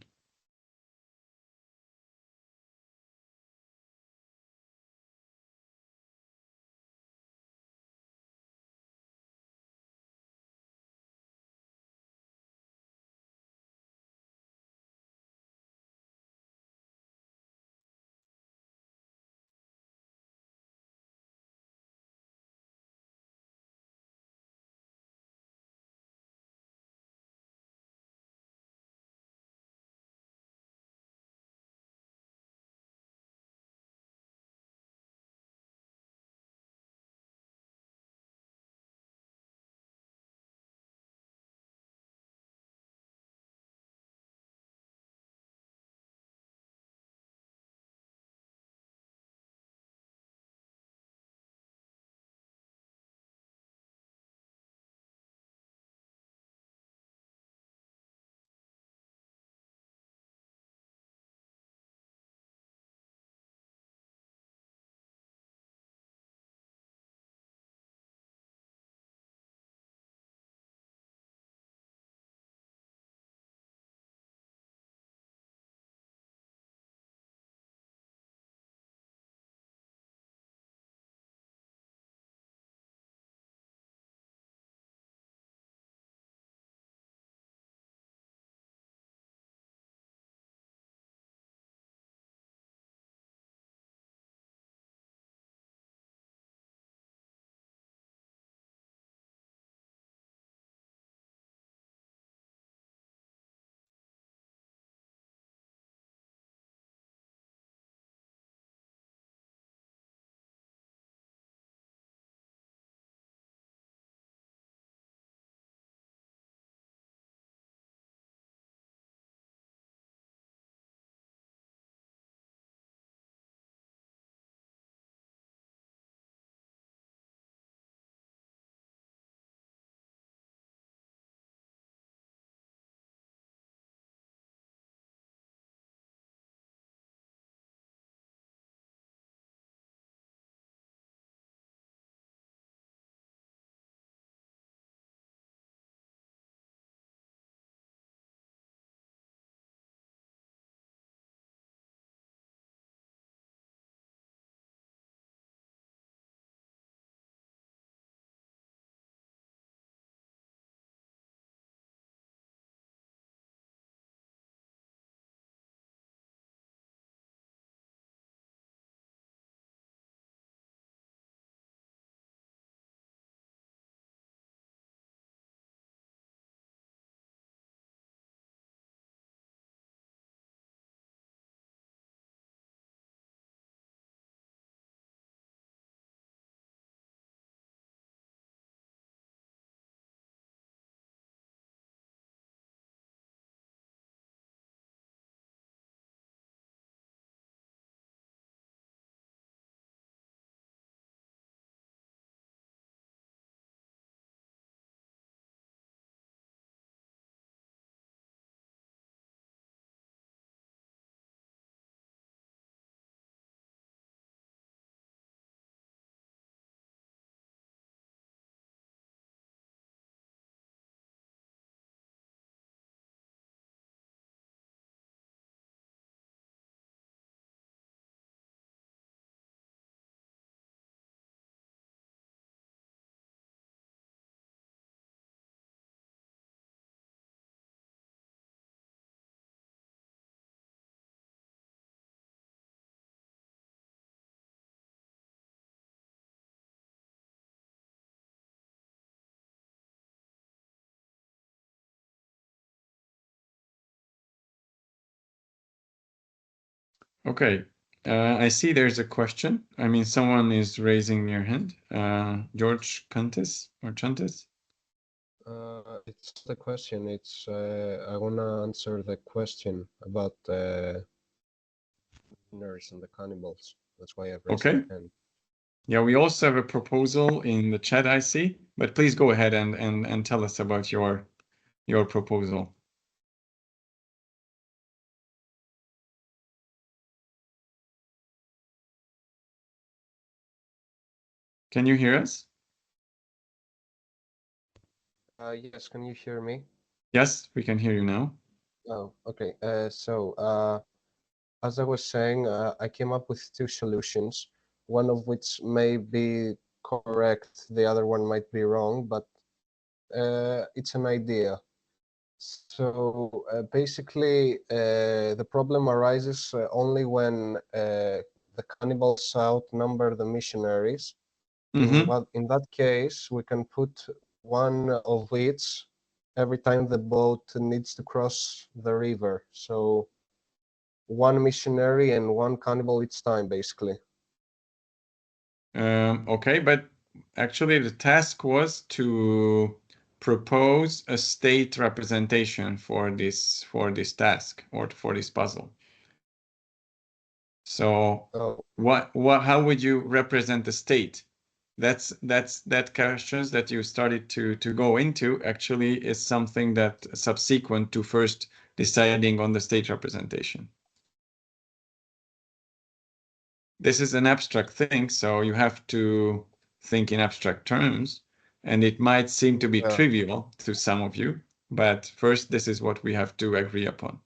Okay. I see there's a question. I mean, someone is raising their hand. George Kantis or Chantis? It's the question. It's I wanna answer the question about nurse and the cannibals. That's why I've raised Okay. my hand. Yeah, we also have a proposal in the chat, I see, but please go ahead and tell us about your proposal. Can you hear us? Yes, can you hear me? Yes, we can hear you now. Oh, okay. As I was saying, I came up with two solutions, one of which may be correct, the other one might be wrong, but it's an idea. So basically, the problem arises only when the cannibals outnumber the missionaries. Mm-hmm. In that case, we can put one of each every time the boat needs to cross the river. So one missionary and one cannibal each time, basically. Okay, but actually the task was to propose a state representation for this task or for this puzzle. So how would you represent the state? That questions that you started to go into actually is something that subsequent to first deciding on the state representation. This is an abstract thing, so you have to think in abstract terms, and it might seem to be trivial to some of you, but first this is what we have to agree upon.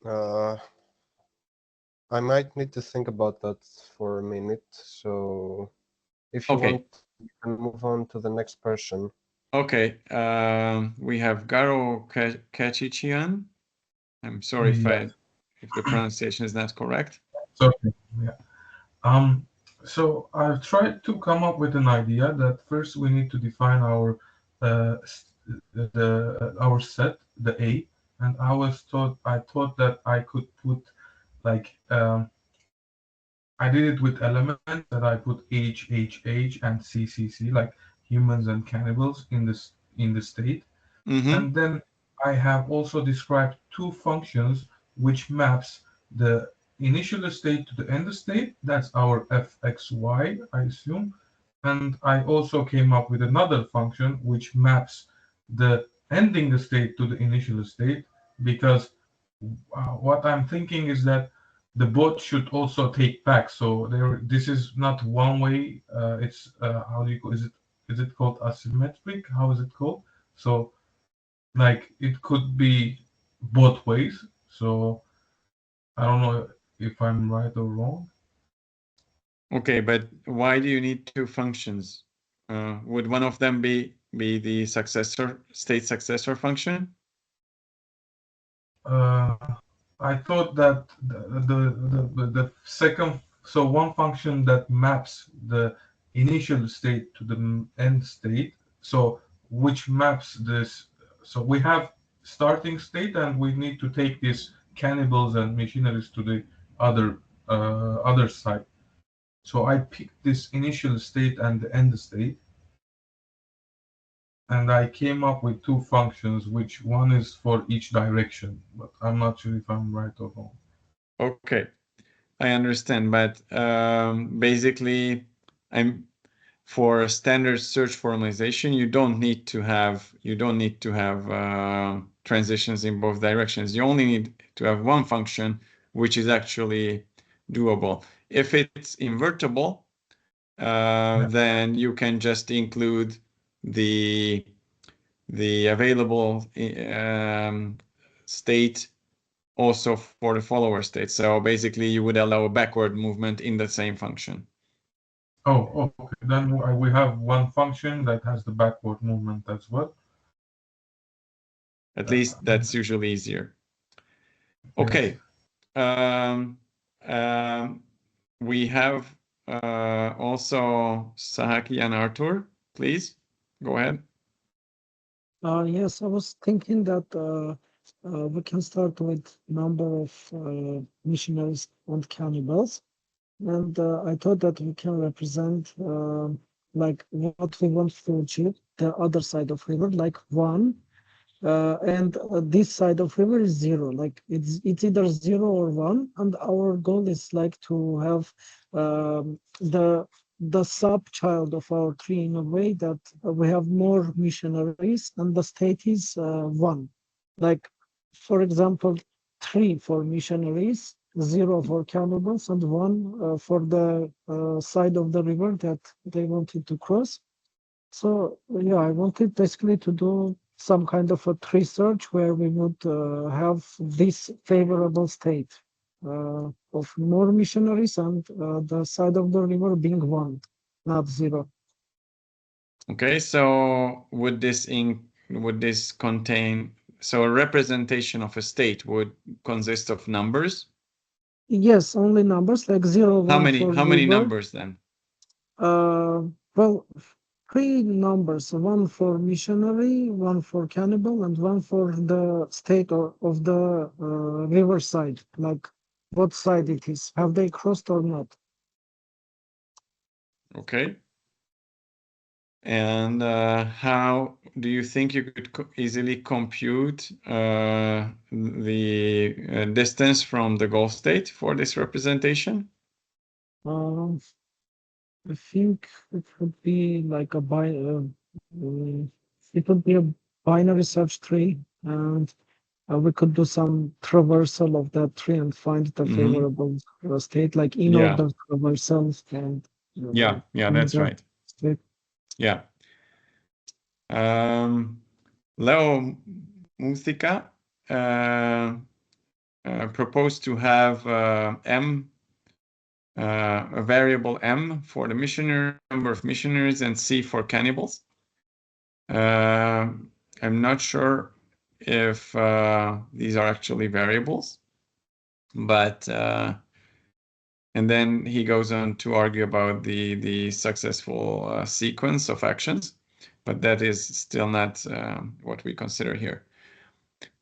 I might need to think about that for a minute, so if you want, you can move on to the next person. Okay, we have Garo Kachichian. I'm sorry if the pronunciation is not correct. It's okay. Yeah. So I've tried to come up with an idea that first we need to define our our set, the A, and I thought that I could put like I did it with elements that I put H and C, like humans and cannibals in the state. Mm-hmm. And then I have also described two functions which maps the initial state to the end state. That's our fxy, I assume. And I also came up with another function which maps the ending state to the initial state, because what I'm thinking is that the bot should also take back. So this is not one way. It's how do you call, is it called asymmetric? How is it called? So like it could be both ways. So I don't know if I'm right or wrong. Okay, but why do you need two functions? Would one of them be the state successor function? I thought that the second, so one function that maps the initial state to the end state, so which maps this, so we have starting state and we need to take these cannibals and missionaries to the other side. So I picked this initial state and the end state, and I came up with two functions, which one is for each direction, but I'm not sure if I'm right or wrong. Okay, I understand, but basically, for a standard search formalization, you don't need to have transitions in both directions. You only need to have one function, which is actually doable. If it's invertible, then you can just include the available state also for the follower state. So basically, you would allow a backward movement in the same function. Oh, okay. Then we have one function that has the backward movement as well. At least that's usually easier. Okay. We have also Sahaki and Arthur. Please go ahead. Yes, I was thinking that we can start with number of missionaries and cannibals. And I thought that we can represent like what we want to achieve, the other side of river, like 1. And this side of river is 0, like it's either 0 or 1, and our goal is like to have the sub child of our tree in a way that we have more missionaries and the state is 1. Like, for example, 3 for missionaries, 0 for cannibals, and 1 for the side of the river that they wanted to cross. So yeah, I wanted basically to do some kind of a tree search where we would have this favorable state of more missionaries and the side of the river being 1, not 0. Okay, so would this contain, so a representation of a state would consist of numbers? Yes, only numbers like 0, 1 How many river. numbers then? Well, 3 numbers, 1 for missionary, 1 for cannibal, and 1 for the state of the river side, like what side it is. Have they crossed or not? Okay. And how do you think you could easily compute the distance from the goal state for this representation? I think it would be like it would be a binary search tree, and we could do some traversal of that tree and find the favorable state, like in order traversals and yeah, that's right. State. Yeah. Leo Muthika proposed to have M, a variable M for the number of missionaries, and C for cannibals. I'm not sure if these are actually variables, but and then he goes on to argue about the successful sequence of actions, but that is still not what we consider here.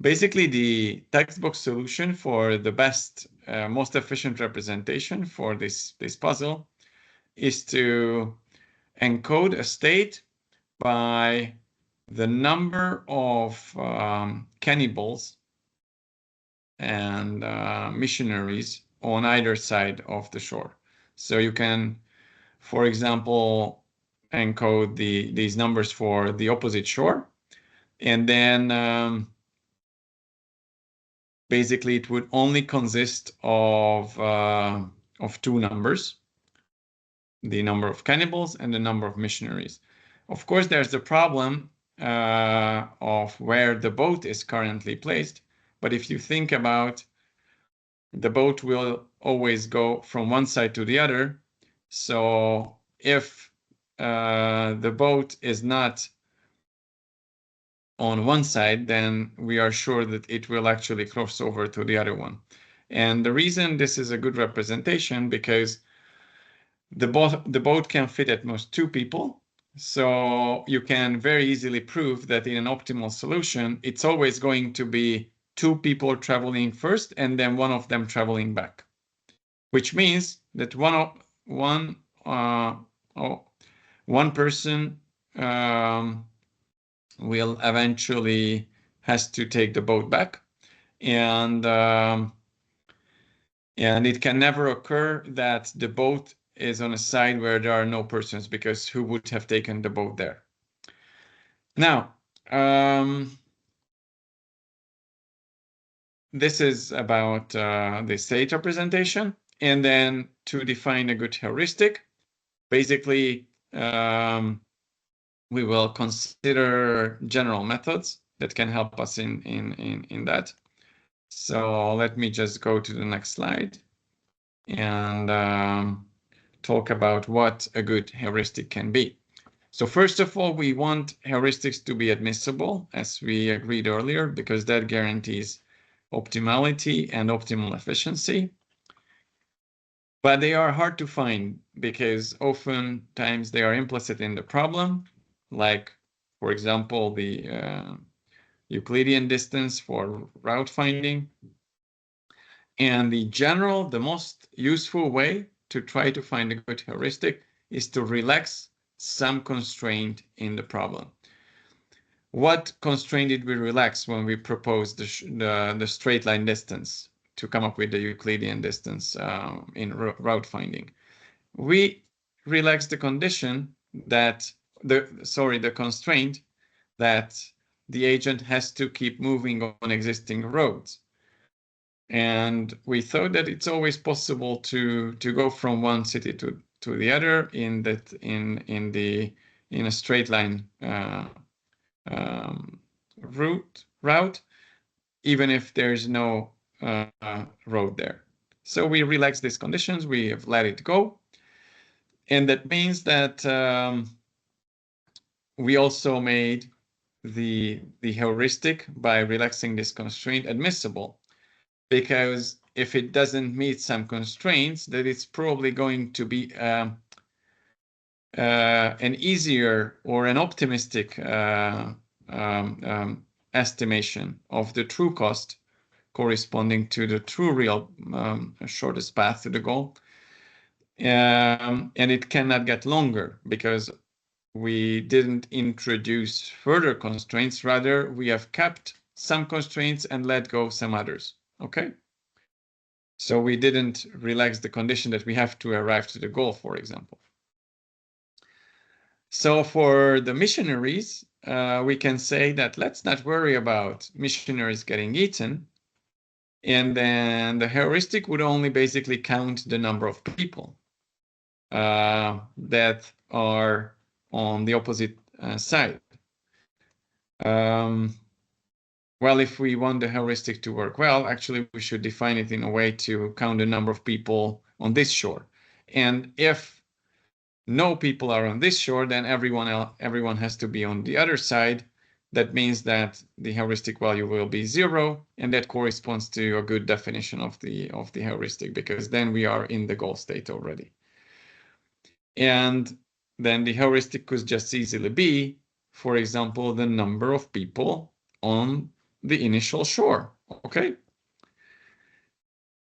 Basically, the textbook solution for the best, most efficient representation for this puzzle is to encode a state by the number of cannibals and missionaries on either side of the shore. So you can, for example, encode these numbers for the opposite shore, and then basically it would only consist of 2 numbers, the number of cannibals and the number of missionaries. Of course, there's the problem of where the boat is currently placed. But if you think about, the boat will always go from one side to the other. So if the boat is not on one side, then we are sure that it will actually cross over to the other one. And the reason this is a good representation, because the boat can fit at most 2 people. So you can very easily prove that in an optimal solution, it's always going to be 2 people traveling first and then one of them traveling back, which means that one person will eventually has to take the boat back, and it can never occur that the boat is on a side where there are no persons, because who would have taken the boat there? Now, this is about the state representation. And then to define a good heuristic, basically, we will consider general methods that can help us in that. So let me just go to the next slide and talk about what a good heuristic can be. So first of all, we want heuristics to be admissible, as we agreed earlier, because that guarantees optimality and optimal efficiency. But they are hard to find because oftentimes they are implicit in the problem. Like, for example, the Euclidean distance for route finding. And the most useful way to try to find a good heuristic is to relax some constraint in the problem. What constraint did we relax when we proposed the straight line distance to come up with the Euclidean distance in route finding? We relaxed the condition that the constraint that the agent has to keep moving on existing roads. And we thought that it's always possible to go from one city to the other in a straight line route, even if there's no road there. So we relaxed these conditions, we have let it go. And that means that we also made the heuristic by relaxing this constraint admissible, because if it doesn't meet some constraints, that it's probably going to be an easier or an optimistic estimation of the true cost corresponding to the true real shortest path to the goal. And it cannot get longer because we didn't introduce further constraints. Rather, we have kept some constraints and let go of some others. Okay? So we didn't relax the condition that we have to arrive to the goal, for example. So for the missionaries, we can say that let's not worry about missionaries getting eaten. And then the heuristic would only basically count the number of people that are on the opposite side. Well, if we want the heuristic to work well, actually we should define it in a way to count the number of people on this shore. And if no people are on this shore, then everyone has to be on the other side. That means that the heuristic value will be 0, and that corresponds to a good definition of the heuristic, because then we are in the goal state already. And then the heuristic could just easily be, for example, the number of people on the initial shore. Okay?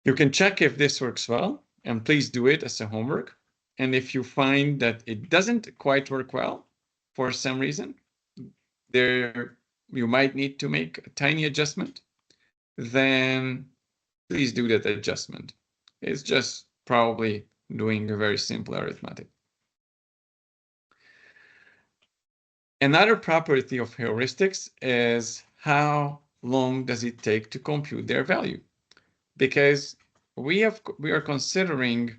You can check if this works well, and please do it as a homework. And if you find that it doesn't quite work well for some reason, you might need to make a tiny adjustment, then please do that adjustment. It's just probably doing a very simple arithmetic. Another property of heuristics is how long does it take to compute their value? Because we are considering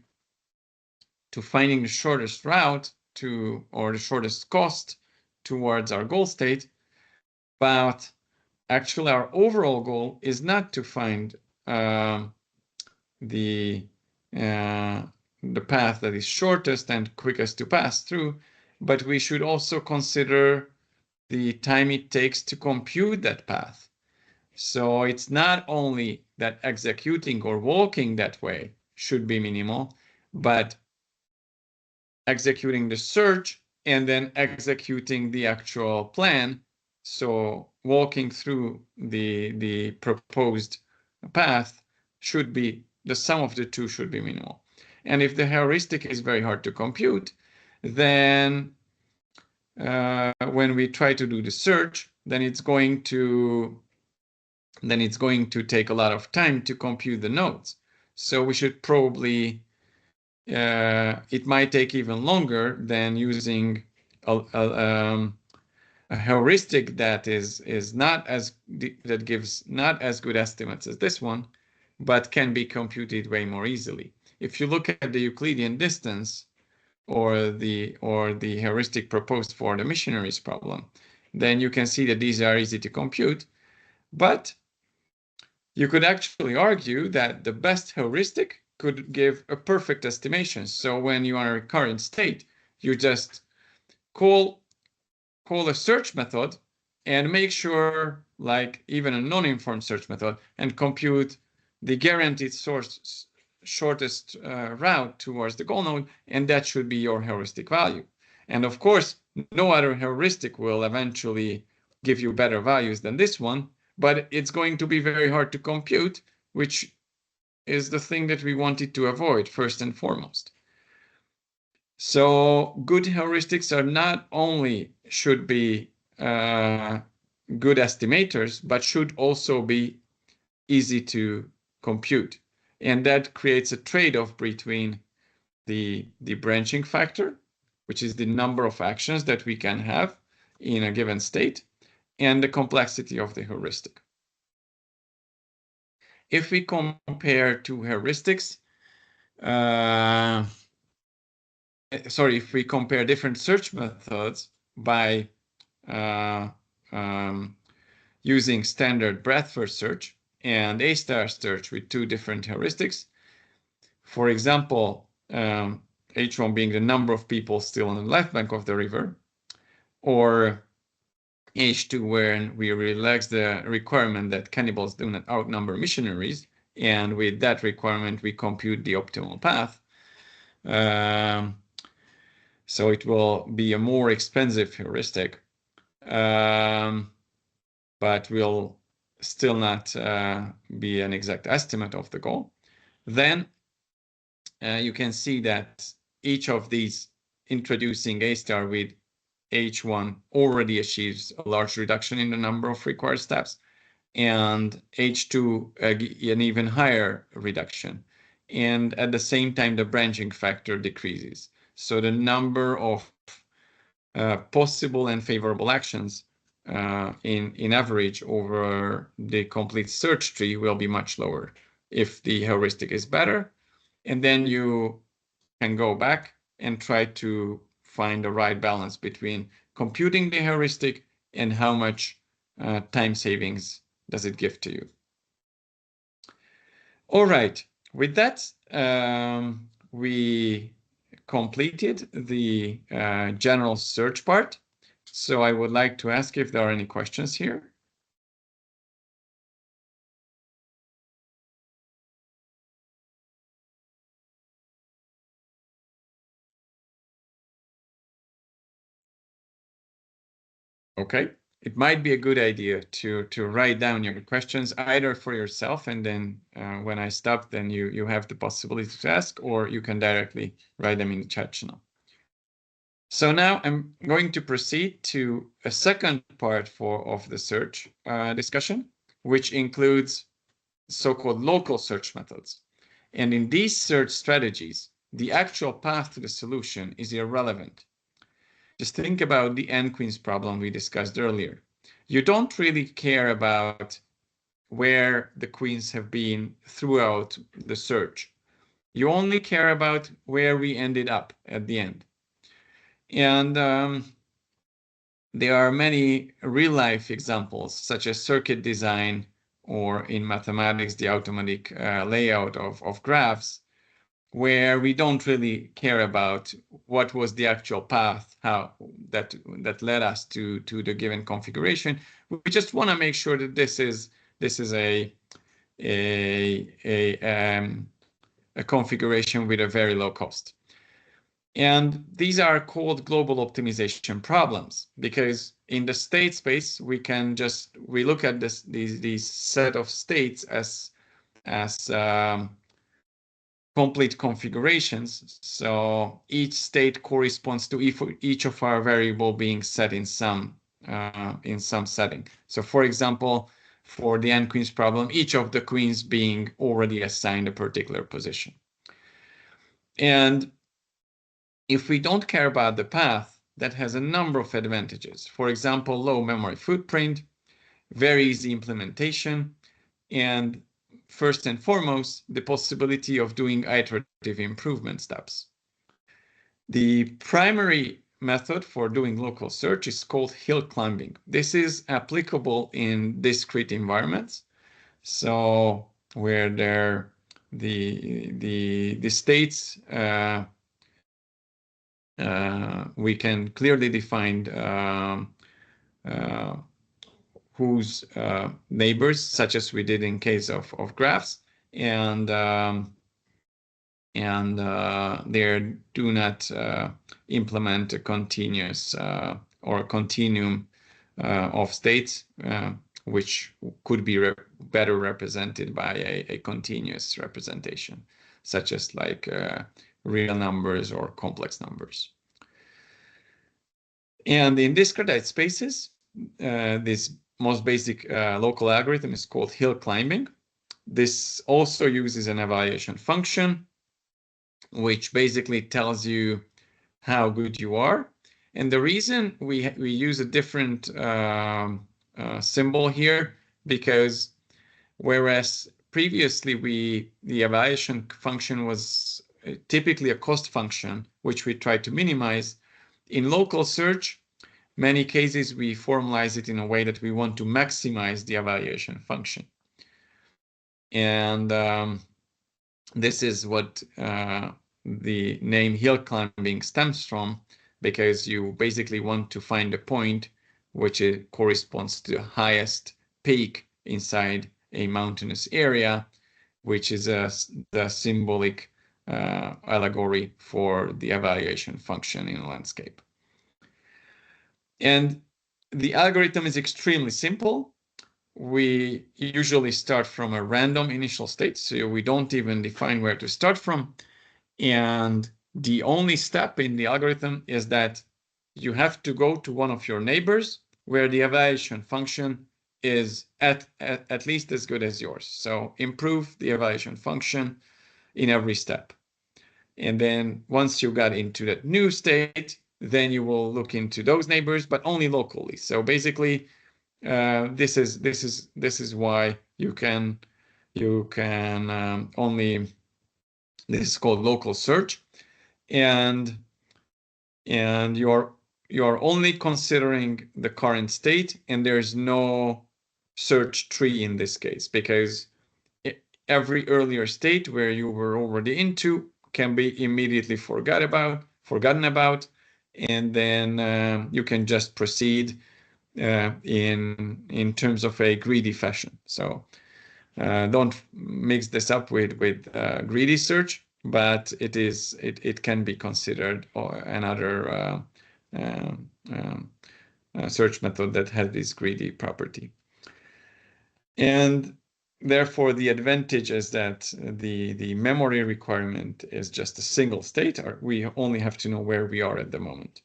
to finding the shortest route to, or the shortest cost towards our goal state, but actually our overall goal is not to find the path that is shortest and quickest to pass through, but we should also consider the time it takes to compute that path. So it's not only that executing or walking that way should be minimal, but executing the search and then executing the actual plan. So walking through the proposed path should be, the sum of the two should be minimal. And if the heuristic is very hard to compute, then when we try to do the search, then it's going to take a lot of time to compute the nodes. So we should probably, it might take even longer than using a heuristic that gives not as good estimates as this one, but can be computed way more easily. If you look at the Euclidean distance or the heuristic proposed for the missionaries problem, then you can see that these are easy to compute. But you could actually argue that the best heuristic could give a perfect estimation. So when you are in a current state, you just call a search method and make sure, like even a non-informed search method, and compute the guaranteed shortest route towards the goal node, and that should be your heuristic value. And of course, no other heuristic will eventually give you better values than this one, but it's going to be very hard to compute, which is the thing that we wanted to avoid first and foremost. So good heuristics are not only should be good estimators, but should also be easy to compute. And that creates a trade-off between the branching factor, which is the number of actions that we can have in a given state, and the complexity of the heuristic. If we compare two heuristics, if we compare different search methods by using standard breadth-first search and A-star search with two different heuristics, for example, H1 being the number of people still on the left bank of the river, or H2 where we relax the requirement that cannibals do not outnumber missionaries, and with that requirement we compute the optimal path. So it will be a more expensive heuristic, but will still not be an exact estimate of the goal. Then you can see that each of these introducing A-star with H1 already achieves a large reduction in the number of required steps, and H2 an even higher reduction. And at the same time, the branching factor decreases. So the number of possible and favorable actions in average over the complete search tree will be much lower if the heuristic is better. And then you can go back and try to find the right balance between computing the heuristic and how much time savings does it give to you. All right, with that, we completed the general search part. So I would like to ask if there are any questions here. Okay, it might be a good idea to write down your questions either for yourself, and then when I stop, then you have the possibility to ask, or you can directly write them in the chat channel. So now I'm going to proceed to a second part of the search discussion, which includes so-called local search methods. And in these search strategies, the actual path to the solution is irrelevant. Just think about the n-queens problem we discussed earlier. You don't really care about where the queens have been throughout the search. You only care about where we ended up at the end. And there are many real-life examples, such as circuit design, or in mathematics, the automatic layout of graphs, where we don't really care about what was the actual path, how that led us to the given configuration. We just want to make sure that this is a configuration with a very low cost. And these are called global optimization problems, because in the state space we look at these set of states as complete configurations. So each state corresponds to each of our variable being set in some setting. So for example, for the n-queens problem, each of the queens being already assigned a particular position. And if we don't care about the path, that has a number of advantages. For example, low memory footprint, very easy implementation, and first and foremost, the possibility of doing iterative improvement steps. The primary method for doing local search is called hill climbing. This is applicable in discrete environments. So where the states we can clearly define whose neighbors, such as we did in case of graphs, and they do not implement a continuous or a continuum of states, which could be better represented by a continuous representation, such as like real numbers or complex numbers. And in discretized spaces, this most basic local algorithm is called hill climbing. This also uses an evaluation function, which basically tells you how good you are. And the reason we use a different symbol here, because whereas previously the evaluation function was typically a cost function, which we try to minimize, in local search, many cases we formalize it in a way that we want to maximize the evaluation function. And this is what the name hill climbing stems from, because you basically want to find a point which corresponds to the highest peak inside a mountainous area, which is the symbolic allegory for the evaluation function in a landscape. And the algorithm is extremely simple. We usually start from a random initial state, so we don't even define where to start from. And the only step in the algorithm is that you have to go to one of your neighbors where the evaluation function is at least as good as yours. So improve the evaluation function in every step. And then once you got into that new state, then you will look into those neighbors, but only locally. So basically, this is why you can only, this is called local search, and you are only considering the current state, and there's no search tree in this case, because every earlier state where you were already into can be immediately forgotten about, and then you can just proceed in terms of a greedy fashion. So don't mix this up with greedy search, but it can be considered another search method that has this greedy property. And therefore, the advantage is that the memory requirement is just a single state, or we only have to know where we are at the moment.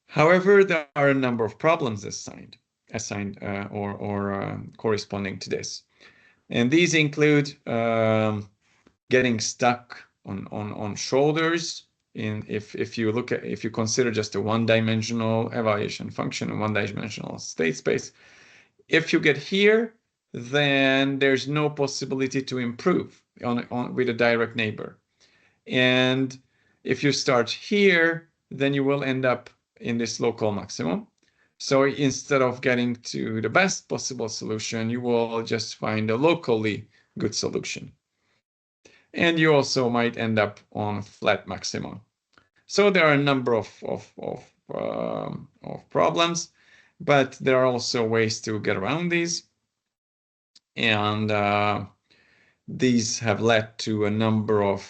However, there are a number of problems assigned or corresponding to this, and these include getting stuck on shoulders. If you consider just a one-dimensional evaluation function, a one-dimensional state space, if you get here, then there's no possibility to improve with a direct neighbor. And if you start here, then you will end up in this local maximum. So instead of getting to the best possible solution, you will just find a locally good solution. And you also might end up on flat maximum. So there are a number of problems, but there are also ways to get around these. And these have led to a number of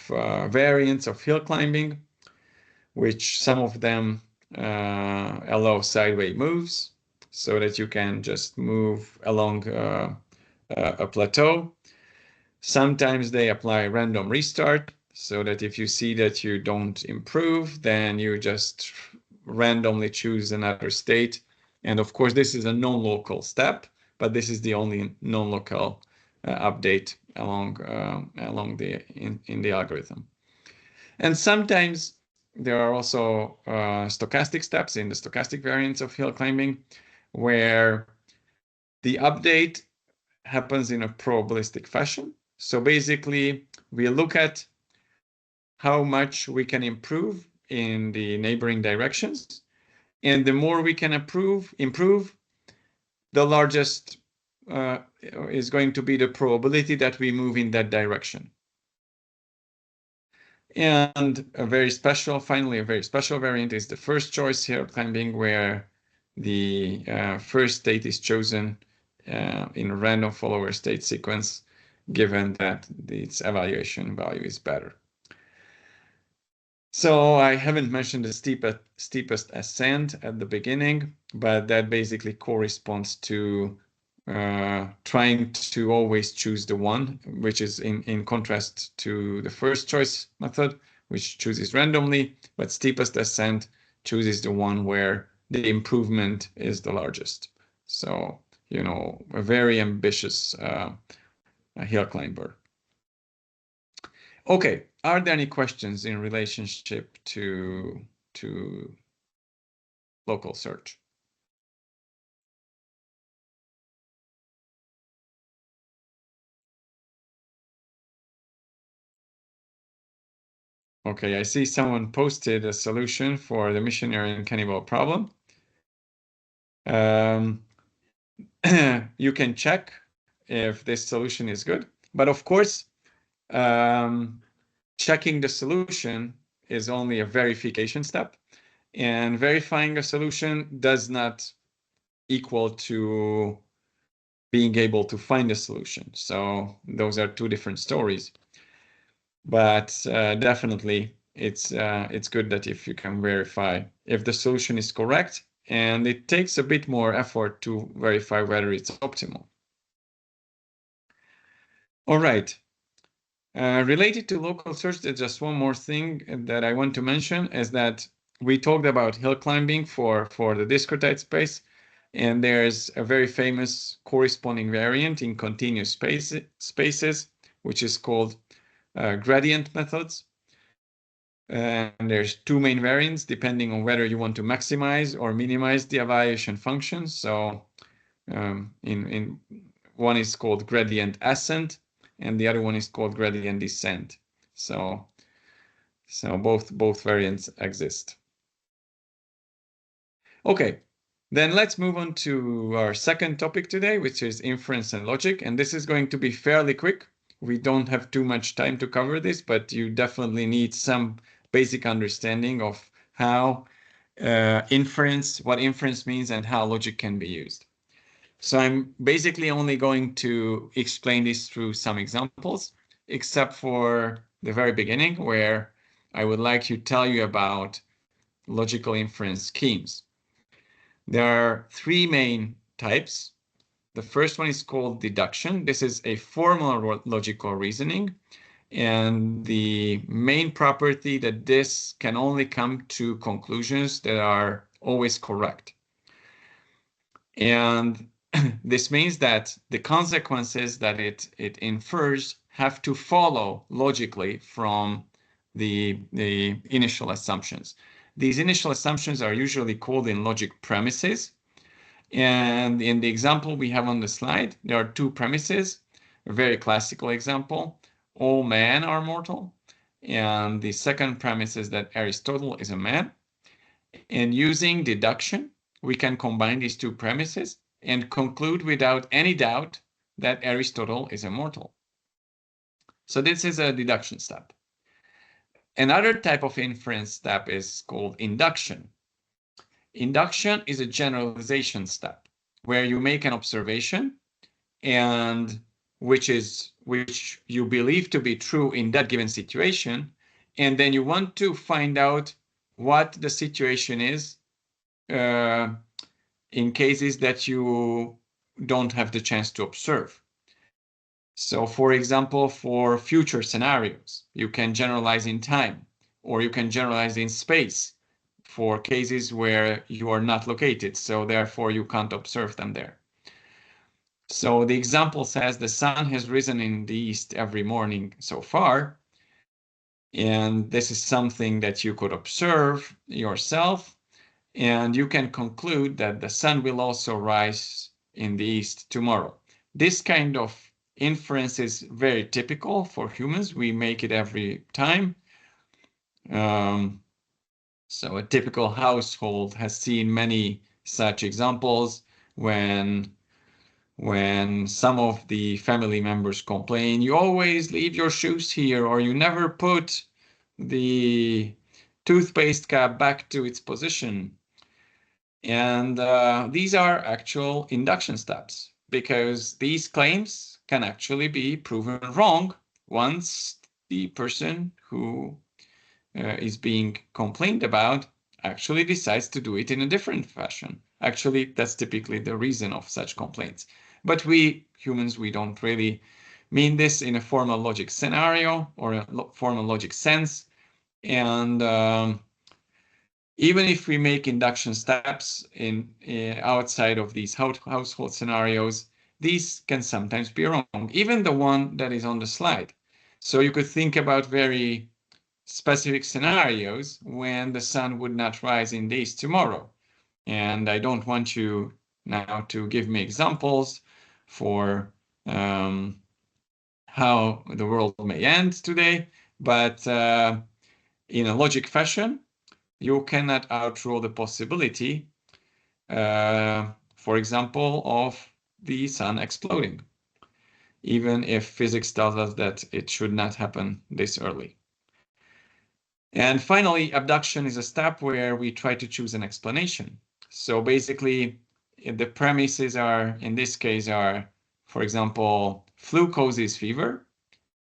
variants of hill climbing, which some of them allow sideways moves so that you can just move along a plateau. Sometimes they apply random restart so that if you see that you don't improve, then you just randomly choose another state. And of course, this is a non-local step, but this is the only non-local update in the algorithm. And sometimes there are also stochastic steps in the stochastic variants of hill climbing, where the update happens in a probabilistic fashion. So basically, we look at how much we can improve in the neighboring directions, and the more we can improve, the largest is going to be the probability that we move in that direction. And finally, a very special variant is the first choice hill climbing, where the first state is chosen in a random follower state sequence, given that its evaluation value is better. So I haven't mentioned the steepest ascent at the beginning, but that basically corresponds to trying to always choose the one, which is in contrast to the first choice method, which chooses randomly, but steepest ascent chooses the one where the improvement is the largest. So, you know, a very ambitious hill climber. Okay, are there any questions in relationship to local search? Okay, I see someone posted a solution for the missionary and cannibal problem. You can check if this solution is good, but of course, checking the solution is only a verification step, and verifying a solution does not equal to being able to find a solution. So those are two different stories. But definitely, it's good that if you can verify if the solution is correct, and it takes a bit more effort to verify whether it's optimal. All right. Related to local search, there's just one more thing that I want to mention is that we talked about hill climbing for the discretite space, and there's a very famous corresponding variant in continuous spaces, which is called gradient methods. And there's two main variants depending on whether you want to maximize or minimize the evaluation function. So in one is called gradient ascent, and the other one is called gradient descent. So both variants exist. Okay, then let's move on to our second topic today, which is inference and logic. And this is going to be fairly quick. We don't have too much time to cover this, but you definitely need some basic understanding of how what inference means and how logic can be used. So I'm basically only going to explain this through some examples, except for the very beginning, where I would like to tell you about logical inference schemes. There are three main types. The first one is called deduction. This is a formal logical reasoning. And the main property that this can only come to conclusions that are always correct. And this means that the consequences that it infers have to follow logically from the initial assumptions. These initial assumptions are usually called in logic premises. And in the example we have on the slide, there are two premises. A very classical example, all men are mortal. And the second premise is that Aristotle is a man. And using deduction, we can combine these two premises and conclude without any doubt that Aristotle is a mortal. So this is a deduction step. Another type of inference step is called induction. Induction is a generalization step where you make an observation and which you believe to be true in that given situation, and then you want to find out what the situation is in cases that you don't have the chance to observe. So for example, for future scenarios, you can generalize in time, or you can generalize in space for cases where you are not located, so therefore you can't observe them there. So the example says the sun has risen in the east every morning so far, and this is something that you could observe yourself, and you can conclude that the sun will also rise in the east tomorrow. This kind of inference is very typical for humans. We make it every time. So a typical household has seen many such examples when some of the family members complain, you always leave your shoes here, or you never put the toothpaste cap back to its position. And these are actual induction steps, because these claims can actually be proven wrong once the person who is being complained about actually decides to do it in a different fashion. Actually, that's typically the reason of such complaints. But we humans, we don't really mean this in a formal logic scenario or a formal logic sense. And even if we make induction steps in outside of these household scenarios, these can sometimes be wrong, even the one that is on the slide. So you could think about very specific scenarios when the sun would not rise in days tomorrow. And I don't want you now to give me examples for how the world may end today, but in a logic fashion, you cannot outrule the possibility, for example, of the sun exploding, even if physics tells us that it should not happen this early. And finally, abduction is a step where we try to choose an explanation. So basically, the premises are, in this case, are, for example, flu causes fever,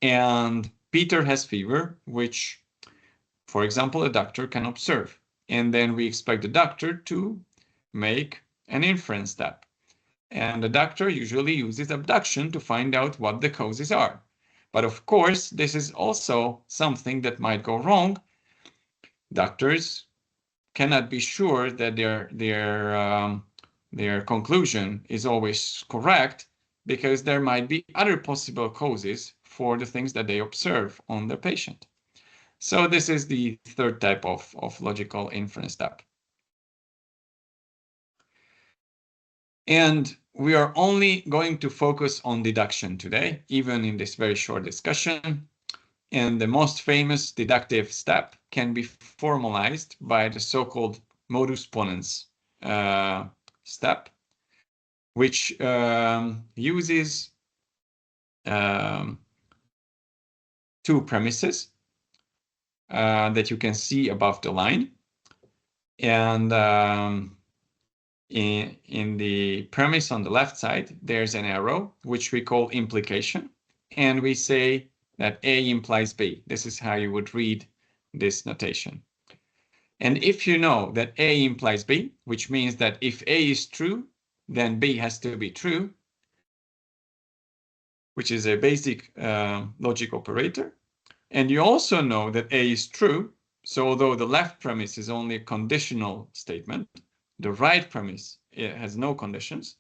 and Peter has fever, which, for example, a doctor can observe. And then we expect the doctor to make an inference step. And the doctor usually uses abduction to find out what the causes are. But of course, this is also something that might go wrong. Doctors cannot be sure that their conclusion is always correct, because there might be other possible causes for the things that they observe on their patient. So this is the third type of logical inference step. And we are only going to focus on deduction today, even in this very short discussion. And the most famous deductive step can be formalized by the so-called modus ponens step, which uses two premises that you can see above the line. And in the premise on the left side, there's an arrow, which we call implication. And we say that A implies B. This is how you would read this notation. And if you know that A implies B, which means that if A is true, then B has to be true, which is a basic logic operator. And you also know that A is true. So although the left premise is only a conditional statement, the right premise, it has no conditions.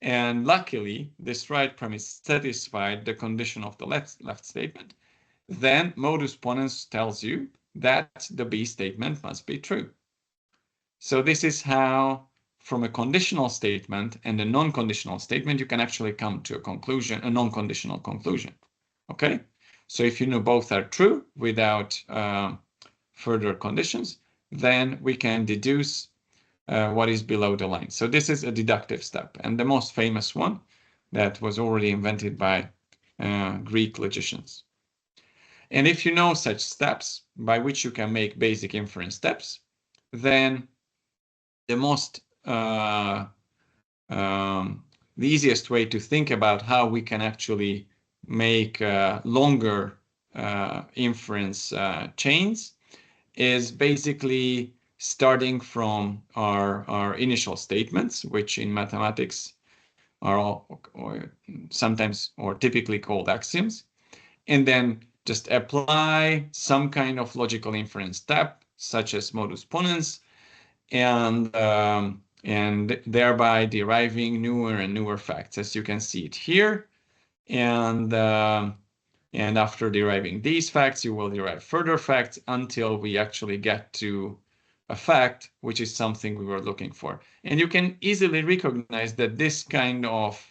And luckily, this right premise satisfied the condition of the left statement. Then modus ponens tells you that the B statement must be true. So this is how, from a conditional statement and a non-conditional statement, you can actually come to a conclusion, a non-conditional conclusion. Okay? So if you know both are true without further conditions, then we can deduce what is below the line. So this is a deductive step, and the most famous one that was already invented by Greek logicians. And if you know such steps by which you can make basic inference steps, then the most the easiest way to think about how we can actually make longer inference chains is basically starting from our initial statements, which in mathematics are sometimes or typically called axioms, and then just apply some kind of logical inference step, such as modus ponens, and thereby deriving newer and newer facts, as you can see it here. And after deriving these facts, you will derive further facts until we actually get to a fact, which is something we were looking for. And you can easily recognize that this kind of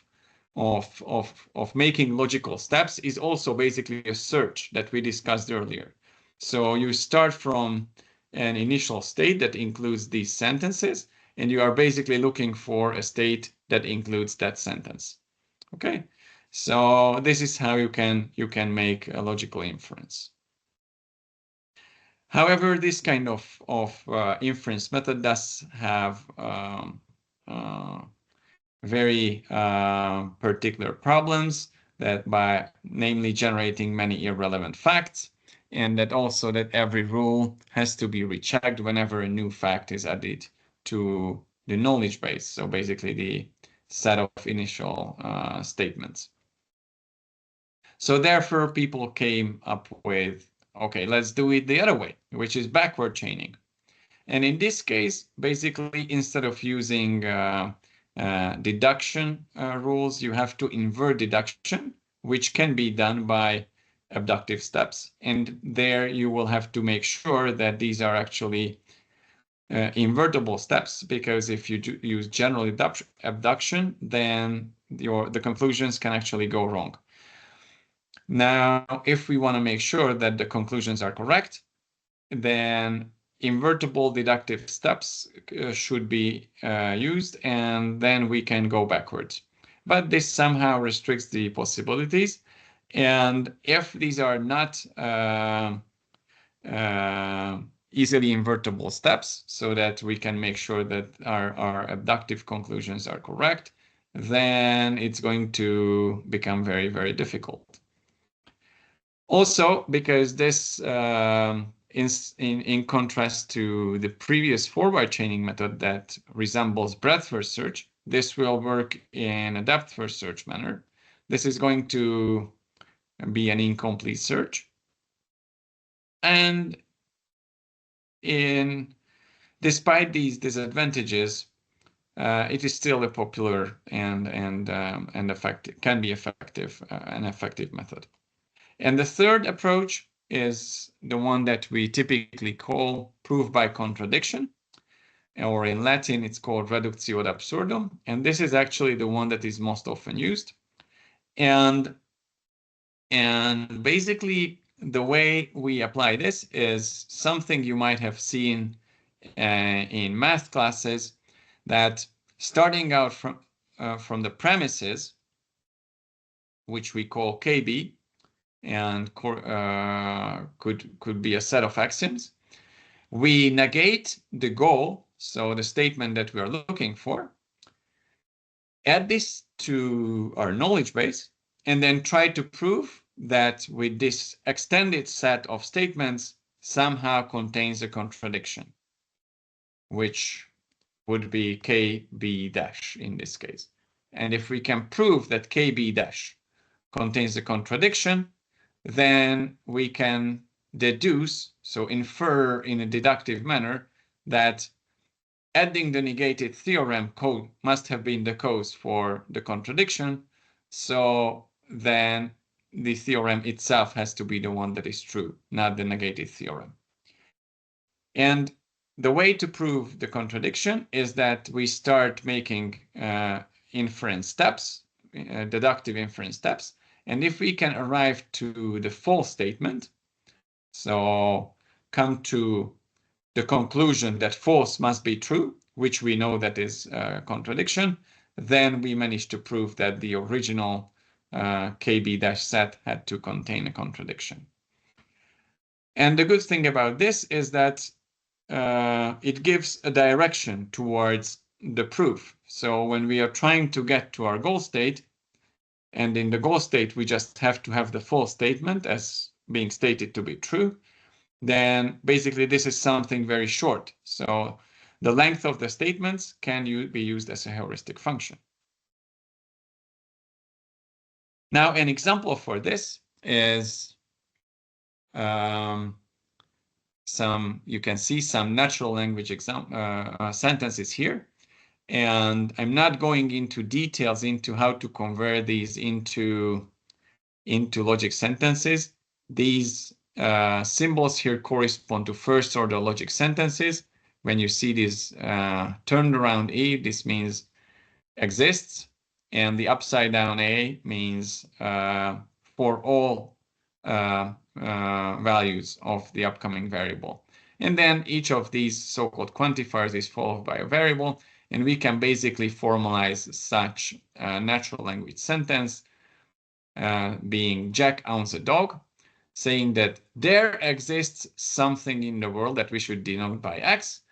making logical steps is also basically a search that we discussed earlier. So you start from an initial state that includes these sentences, and you are basically looking for a state that includes that sentence. Okay, so this is how you can make a logical inference. However, this kind of inference method does have very particular problems, that by namely generating many irrelevant facts. and that also that every rule has to be rechecked whenever a new fact is added to the knowledge base. So basically the set of initial statements. So therefore people came up with, okay, let's do it the other way, which is backward chaining. And in this case, basically, instead of using deduction rules, you have to invert deduction, which can be done by abductive steps. And there you will have to make sure that these are actually invertible steps, because if you use general abduction, then the conclusions can actually go wrong. Now, if we want to make sure that the conclusions are correct, then invertible deductive steps should be used, and then we can go backwards. But this somehow restricts the possibilities. And if these are not easily invertible steps, so that we can make sure that our abductive conclusions are correct, then it's going to become very, very difficult. Also, because this, in contrast to the previous forward chaining method that resembles breadth-first search, this will work in a depth-first search manner. This is going to be an incomplete search. And despite these disadvantages, it is still a popular and effective, can be effective, an effective method. And the third approach is the one that we typically call proof by contradiction, or in Latin, it's called reductio ad absurdum. And this is actually the one that is most often used. And basically, the way we apply this is something you might have seen in math classes, that starting out from the premises, which we call KB, and could be a set of axioms, we negate the goal, so the statement that we are looking for, add this to our knowledge base, and then try to prove that with this extended set of statements somehow contains a contradiction, which would be KB dash in this case. And if we can prove that KB dash contains a contradiction, then we can deduce, so infer in a deductive manner, that adding the negated theorem code must have been the cause for the contradiction. So then the theorem itself has to be the one that is true, not the negated theorem. And the way to prove the contradiction is that we start making inference steps, deductive inference steps. And if we can arrive to the false statement, so come to the conclusion that false must be true, which we know that is a contradiction, then we manage to prove that the original KB- set had to contain a contradiction. And the good thing about this is that it gives a direction towards the proof. So when we are trying to get to our goal state, and in the goal state, we just have to have the false statement as being stated to be true, then basically this is something very short. So the length of the statements can be used as a heuristic function. Now, an example for this is you can see some natural language sentences here. And I'm not going into details into how to convert these into logic sentences. These symbols here correspond to first order logic sentences. When you see this turned around E, this means exists. And the upside down A means for all values of the upcoming variable. And then each of these so-called quantifiers is followed by a variable. And we can basically formalize such a natural language sentence being Jack owns a dog, saying that there exists something in the world that we should denote by X,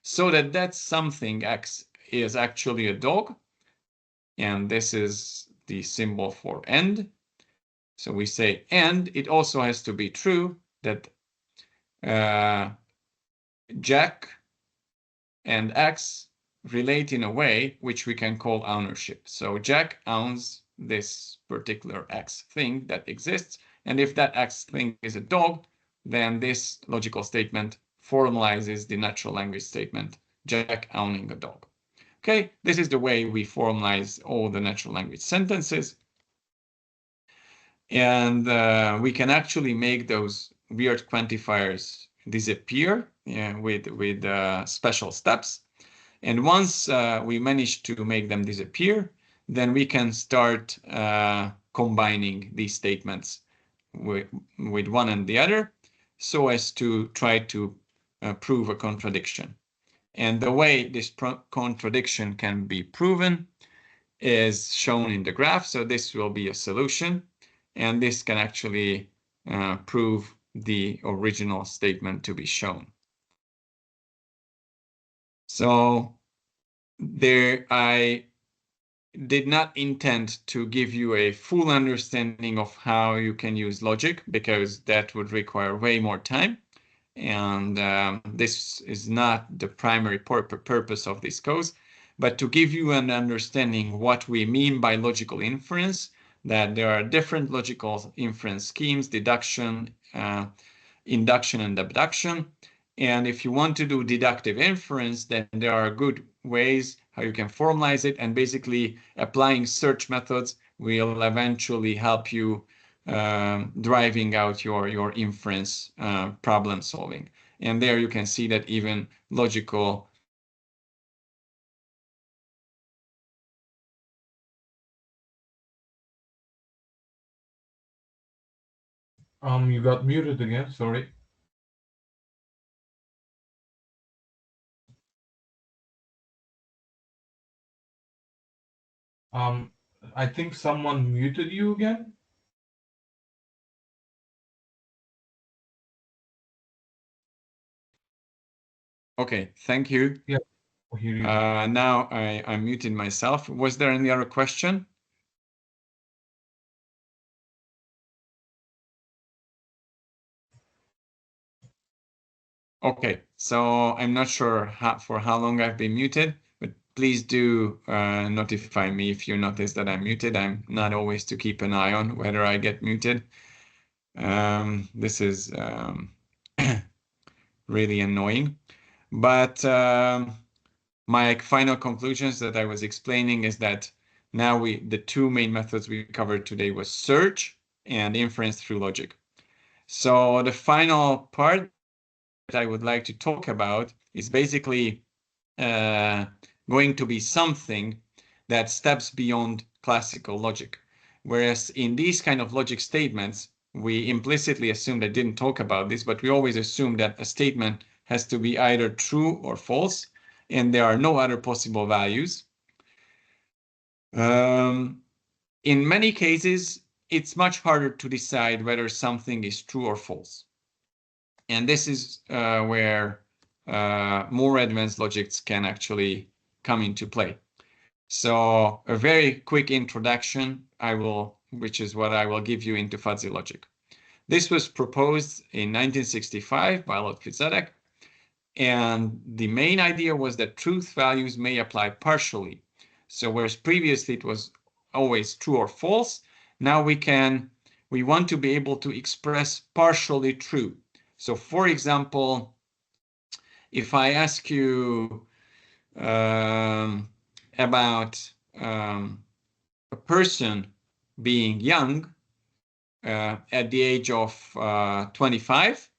so that something X is actually a dog. And this is the symbol for and. So we say, and it also has to be true that Jack and X relate in a way which we can call ownership. So Jack owns this particular X thing that exists, and if that X thing is a dog, then this logical statement formalizes the natural language statement, Jack owning a dog. Okay, this is the way we formalize all the natural language sentences. And we can actually make those weird quantifiers disappear with special steps. And once we manage to make them disappear, then we can start combining these statements with one and the other so as to try to prove a contradiction. And the way this contradiction can be proven is shown in the graph. So this will be a solution, and this can actually prove the original statement to be shown. So there, I did not intend to give you a full understanding of how you can use logic, because that would require way more time. And this is not the primary purpose of this course, but to give you an understanding what we mean by logical inference, that there are different logical inference schemes, deduction, induction, and abduction. And if you want to do deductive inference, then there are good ways how you can formalize it, and basically applying search methods will eventually help you driving out your inference problem solving. And there you can see that even logical You got muted again, sorry. I think someone muted you again. Okay, thank you. Yeah, I hear you. Now I muted myself. Was there any other question? Okay, so I'm not sure for how long I've been muted, but please do notify me if you notice that I'm muted. I'm not always to keep an eye on whether I get muted. This is really annoying. But my final conclusions that I was explaining is that now the two main methods we covered today was search and inference through logic. So the final part that I would like to talk about is basically going to be something that steps beyond classical logic. Whereas in these kind of logic statements, we implicitly assume that didn't talk about this, but we always assume that a statement has to be either true or false, and there are no other possible values. In many cases, it's much harder to decide whether something is true or false. And this is where more advanced logics can actually come into play. So a very quick introduction, which is what I will give you into fuzzy logic. This was proposed in 1965 by Lotfi Zedek. And the main idea was that truth values may apply partially. So whereas previously it was always true or false, now we want to be able to express partially true. So for example, if I ask you about a person being young at the age of 25,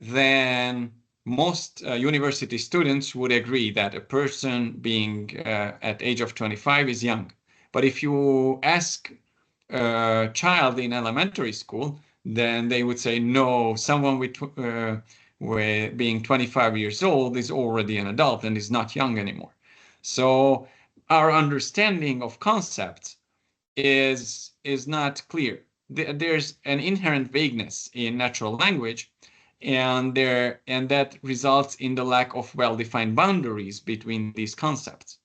then most university students would agree that a person being at age of 25 is young. But if you ask a child in elementary school, then they would say, no, someone with being 25 years old is already an adult and is not young anymore. So our understanding of concepts is not clear. There's an inherent vagueness in natural language, and that results in the lack of well-defined boundaries between these concepts.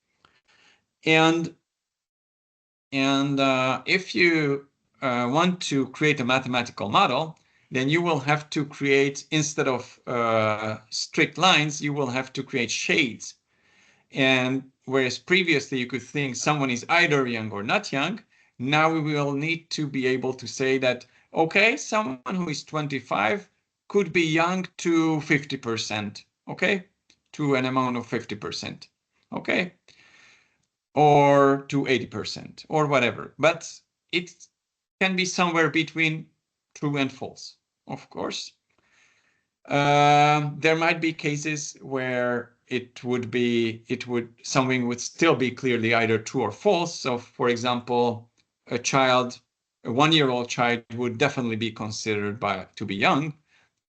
And if you want to create a mathematical model, then you will have to create, instead of strict lines, you will have to create shades. And whereas previously you could think someone is either young or not young, now we will need to be able to say that, okay, someone who is 25 could be young to 50%, okay, to an amount of 50%, okay, or to 80%, or whatever. But it can be somewhere between true and false, of course. There might be cases where something would still be clearly either true or false. So, for example, a 1-year-old child would definitely be considered to be young,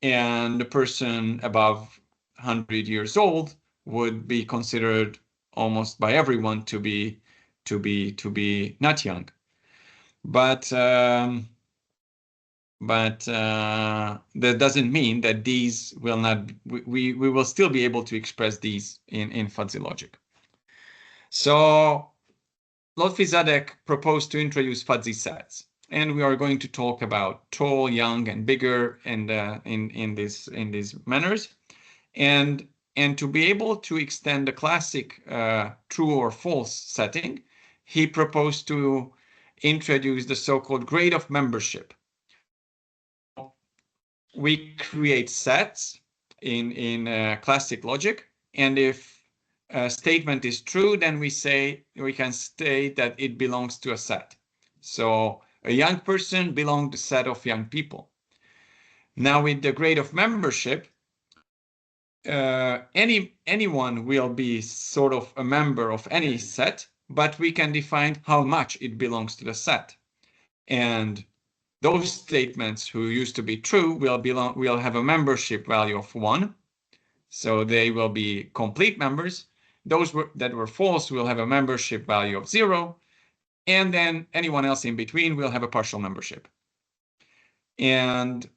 and a person above 100 years old would be considered almost by everyone to be not young. But that doesn't mean that these will not, we will still be able to express these in fuzzy logic. So Lotfi Zadek proposed to introduce fuzzy sets, and we are going to talk about tall, young, and bigger in these manners. And to be able to extend the classic true or false setting, he proposed to introduce the so-called grade of membership. We create sets in classic logic, and if a statement is true, then we can state that it belongs to a set. So a young person belongs to a set of young people. Now with the grade of membership, anyone will be sort of a member of any set, but we can define how much it belongs to the set. And those statements who used to be true will have a membership value of 1. So they will be complete members. Those that were false will have a membership value of 0. And then anyone else in between will have a partial membership. And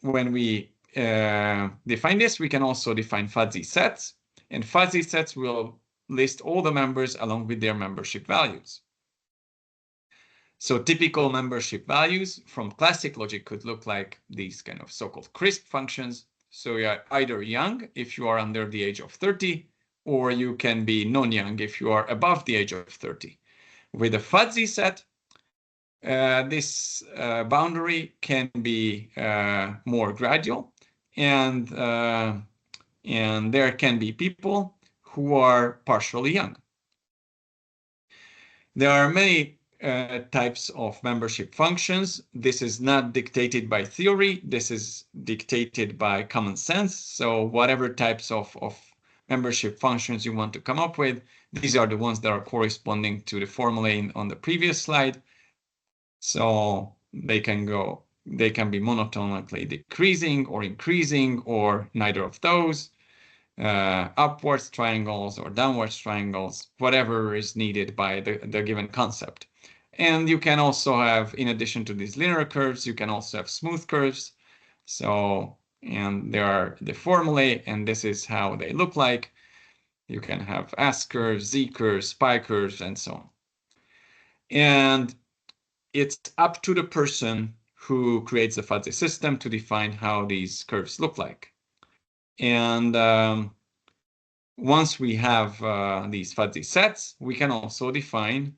when we define this, we can also define fuzzy sets. And fuzzy sets will list all the members along with their membership values. So typical membership values from classic logic could look like these kind of so-called crisp functions. So you are either young if you are under the age of 30, or you can be non-young if you are above the age of 30. With a fuzzy set, this boundary can be more gradual, and there can be people who are partially young. There are many types of membership functions. This is not dictated by theory. This is dictated by common sense. So whatever types of membership functions you want to come up with, these are the ones that are corresponding to the formula on the previous slide. So they can be monotonically decreasing or increasing, or neither of those. Upwards triangles or downwards triangles, whatever is needed by the given concept. And you can also have, in addition to these linear curves, you can also have smooth curves. So, and there are the formulae, and this is how they look like. You can have S curves, Z curves, pi curves, and so on. And it's up to the person who creates the fuzzy system to define how these curves look like. And once we have these fuzzy sets, we can also define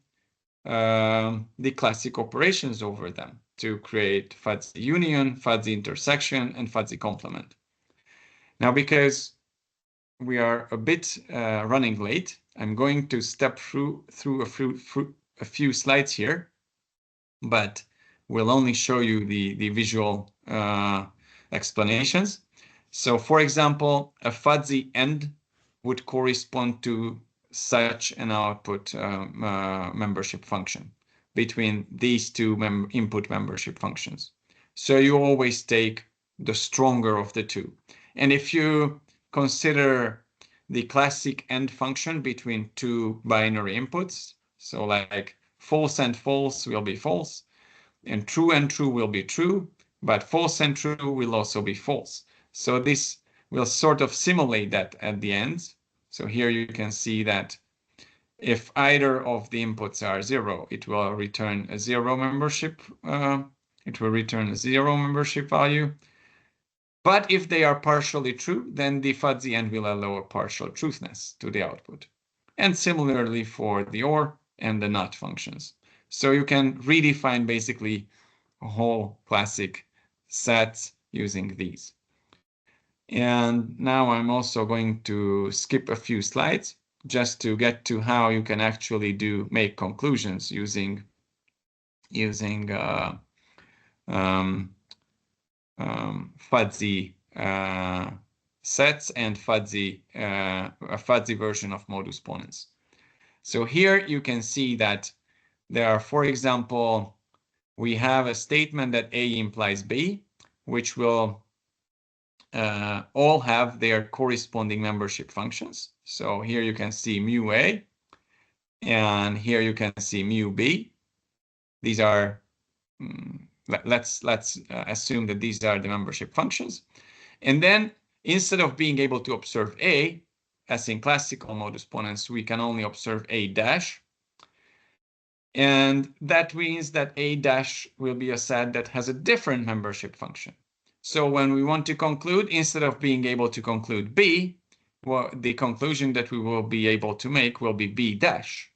the classic operations over them to create fuzzy union, fuzzy intersection, and fuzzy complement. Now, because we are a bit running late, I'm going to step through a few slides here, but we'll only show you the visual explanations. So, for example, a fuzzy end would correspond to such an output membership function between these two input membership functions. So you always take the stronger of the two. And if you consider the classic AND function between two binary inputs, so like false and false will be false, and true will be true, but false and true will also be false. So this will sort of simulate that at the end. So here you can see that if either of the inputs are 0, it will return a 0 membership it will return a 0 membership value. But if they are partially true, then the fuzzy end will allow a partial truthness to the output. And similarly for the OR and the NOT functions. So you can redefine basically a whole classic sets using these. And now I'm also going to skip a few slides just to get to how you can actually make conclusions using fuzzy sets and a fuzzy version of modus ponens. So here you can see that there are, for example, we have a statement that A implies B, which will all have their corresponding membership functions. So here you can see mu A, and here you can see mu B. These are, let's assume that these are the membership functions. And then instead of being able to observe A, as in classical modus ponens, we can only observe A dash. And that means that A dash will be a set that has a different membership function. So when we want to conclude, instead of being able to conclude B, well, the conclusion that we will be able to make will be B dash.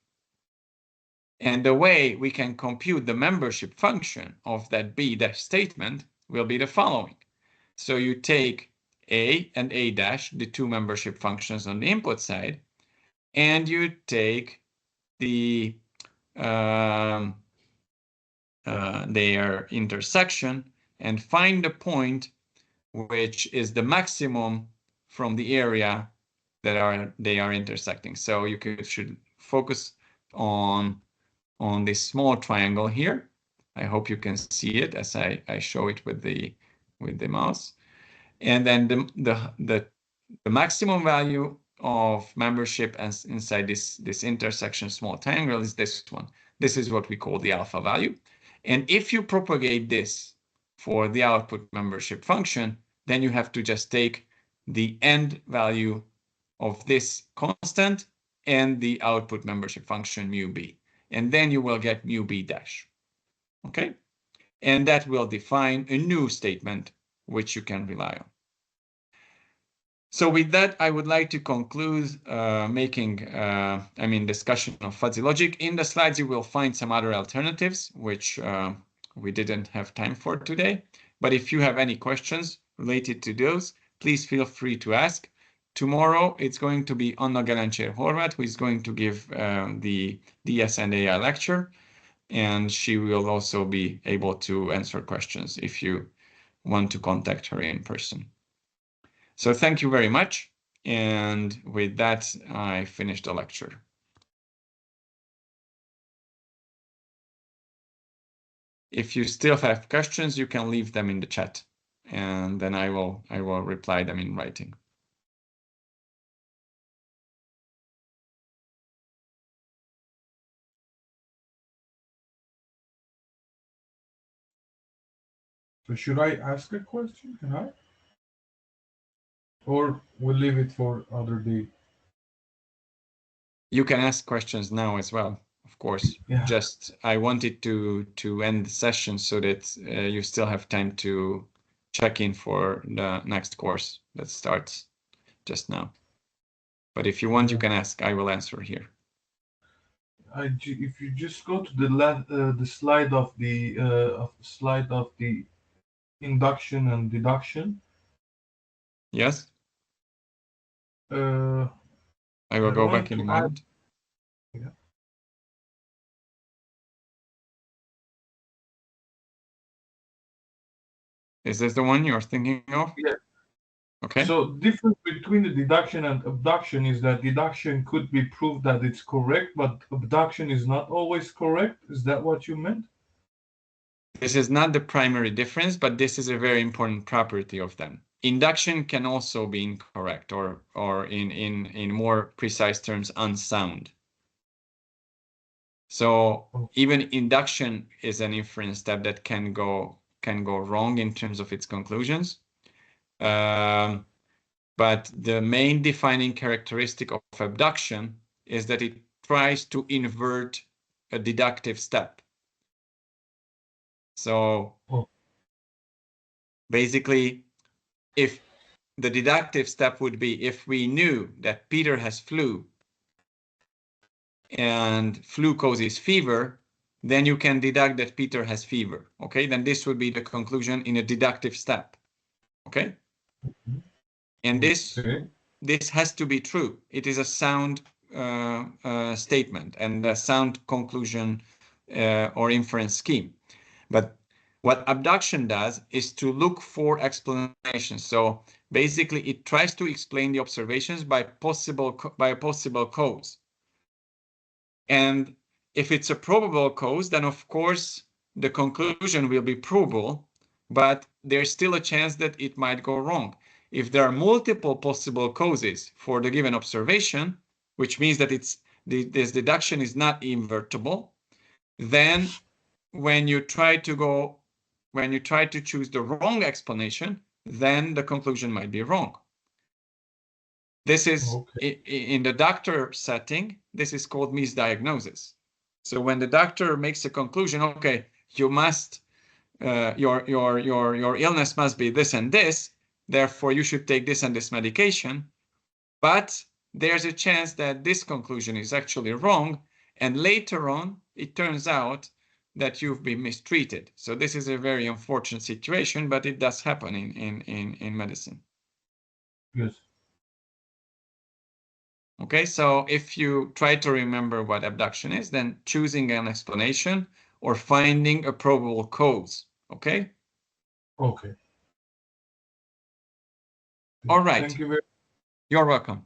And the way we can compute the membership function of that B dash statement will be the following. So you take A and A dash, the two membership functions on the input side, and you take their intersection and find the point which is the maximum from the area that they are intersecting. So you should focus on this small triangle here. I hope you can see it as I show it with the mouse. And then the maximum value of membership as inside this intersection small triangle is this one. This is what we call the alpha value. And if you propagate this for the output membership function, then you have to just take the end value of this constant and the output membership function mu b. And then you will get mu b dash. Okay? And that will define a new statement which you can rely on. So with that, I would like to conclude discussion of fuzzy logic. In the slides, you will find some other alternatives, which we didn't have time for today. But if you have any questions related to those, please feel free to ask. Tomorrow, it's going to be Anna Gelencsér-Horváth, who is going to give the DS and AI lecture. And she will also be able to answer questions if you want to contact her in person. So thank you very much. And with that, I finished the lecture. If you still have questions, you can leave them in the chat, and then I will reply them in writing. So should I ask a question? Can I? Or we'll leave it for other day? You can ask questions now as well, of course. Yeah. Just I wanted to end the session so that you still have time to check in for the next course that starts just now. But if you want, you can ask. I will answer here. If you just go to the slide of the induction and deduction. Yes. I will go back in a moment. Yeah. Is this the one you're thinking of? Yeah. Okay. So difference between the deduction and abduction is that deduction could be proved that it's correct, but abduction is not always correct. Is that what you meant? This is not the primary difference, but this is a very important property of them. Induction can also be incorrect or in more precise terms, unsound. So even induction is an inference step that can go wrong in terms of its conclusions. But the main defining characteristic of abduction is that it tries to invert a deductive step. So Oh. basically, if the deductive step would be if we knew that Peter has flu and flu causes fever, then you can deduct that Peter has fever. Okay, then this would be the conclusion in a deductive step. Okay, and this has to be true. It is a sound statement and a sound conclusion or inference scheme. But what abduction does is to look for explanations. So basically, it tries to explain the observations by a possible cause. And if it's a probable cause, then of course the conclusion will be probable, but there's still a chance that it might go wrong. If there are multiple possible causes for the given observation, which means that this deduction is not invertible, then when you try to choose the wrong explanation, then the conclusion might be wrong. This is in the doctor setting, this is called misdiagnosis. So when the doctor makes a conclusion, okay, you must your illness must be this and this, therefore you should take this and this medication, but there's a chance that this conclusion is actually wrong, and later on it turns out that you've been mistreated. So this is a very unfortunate situation, but it does happen in medicine. Yes. Okay, so if you try to remember what abduction is, then choosing an explanation or finding a probable cause. Okay? Okay. All right. Thank you very You're welcome.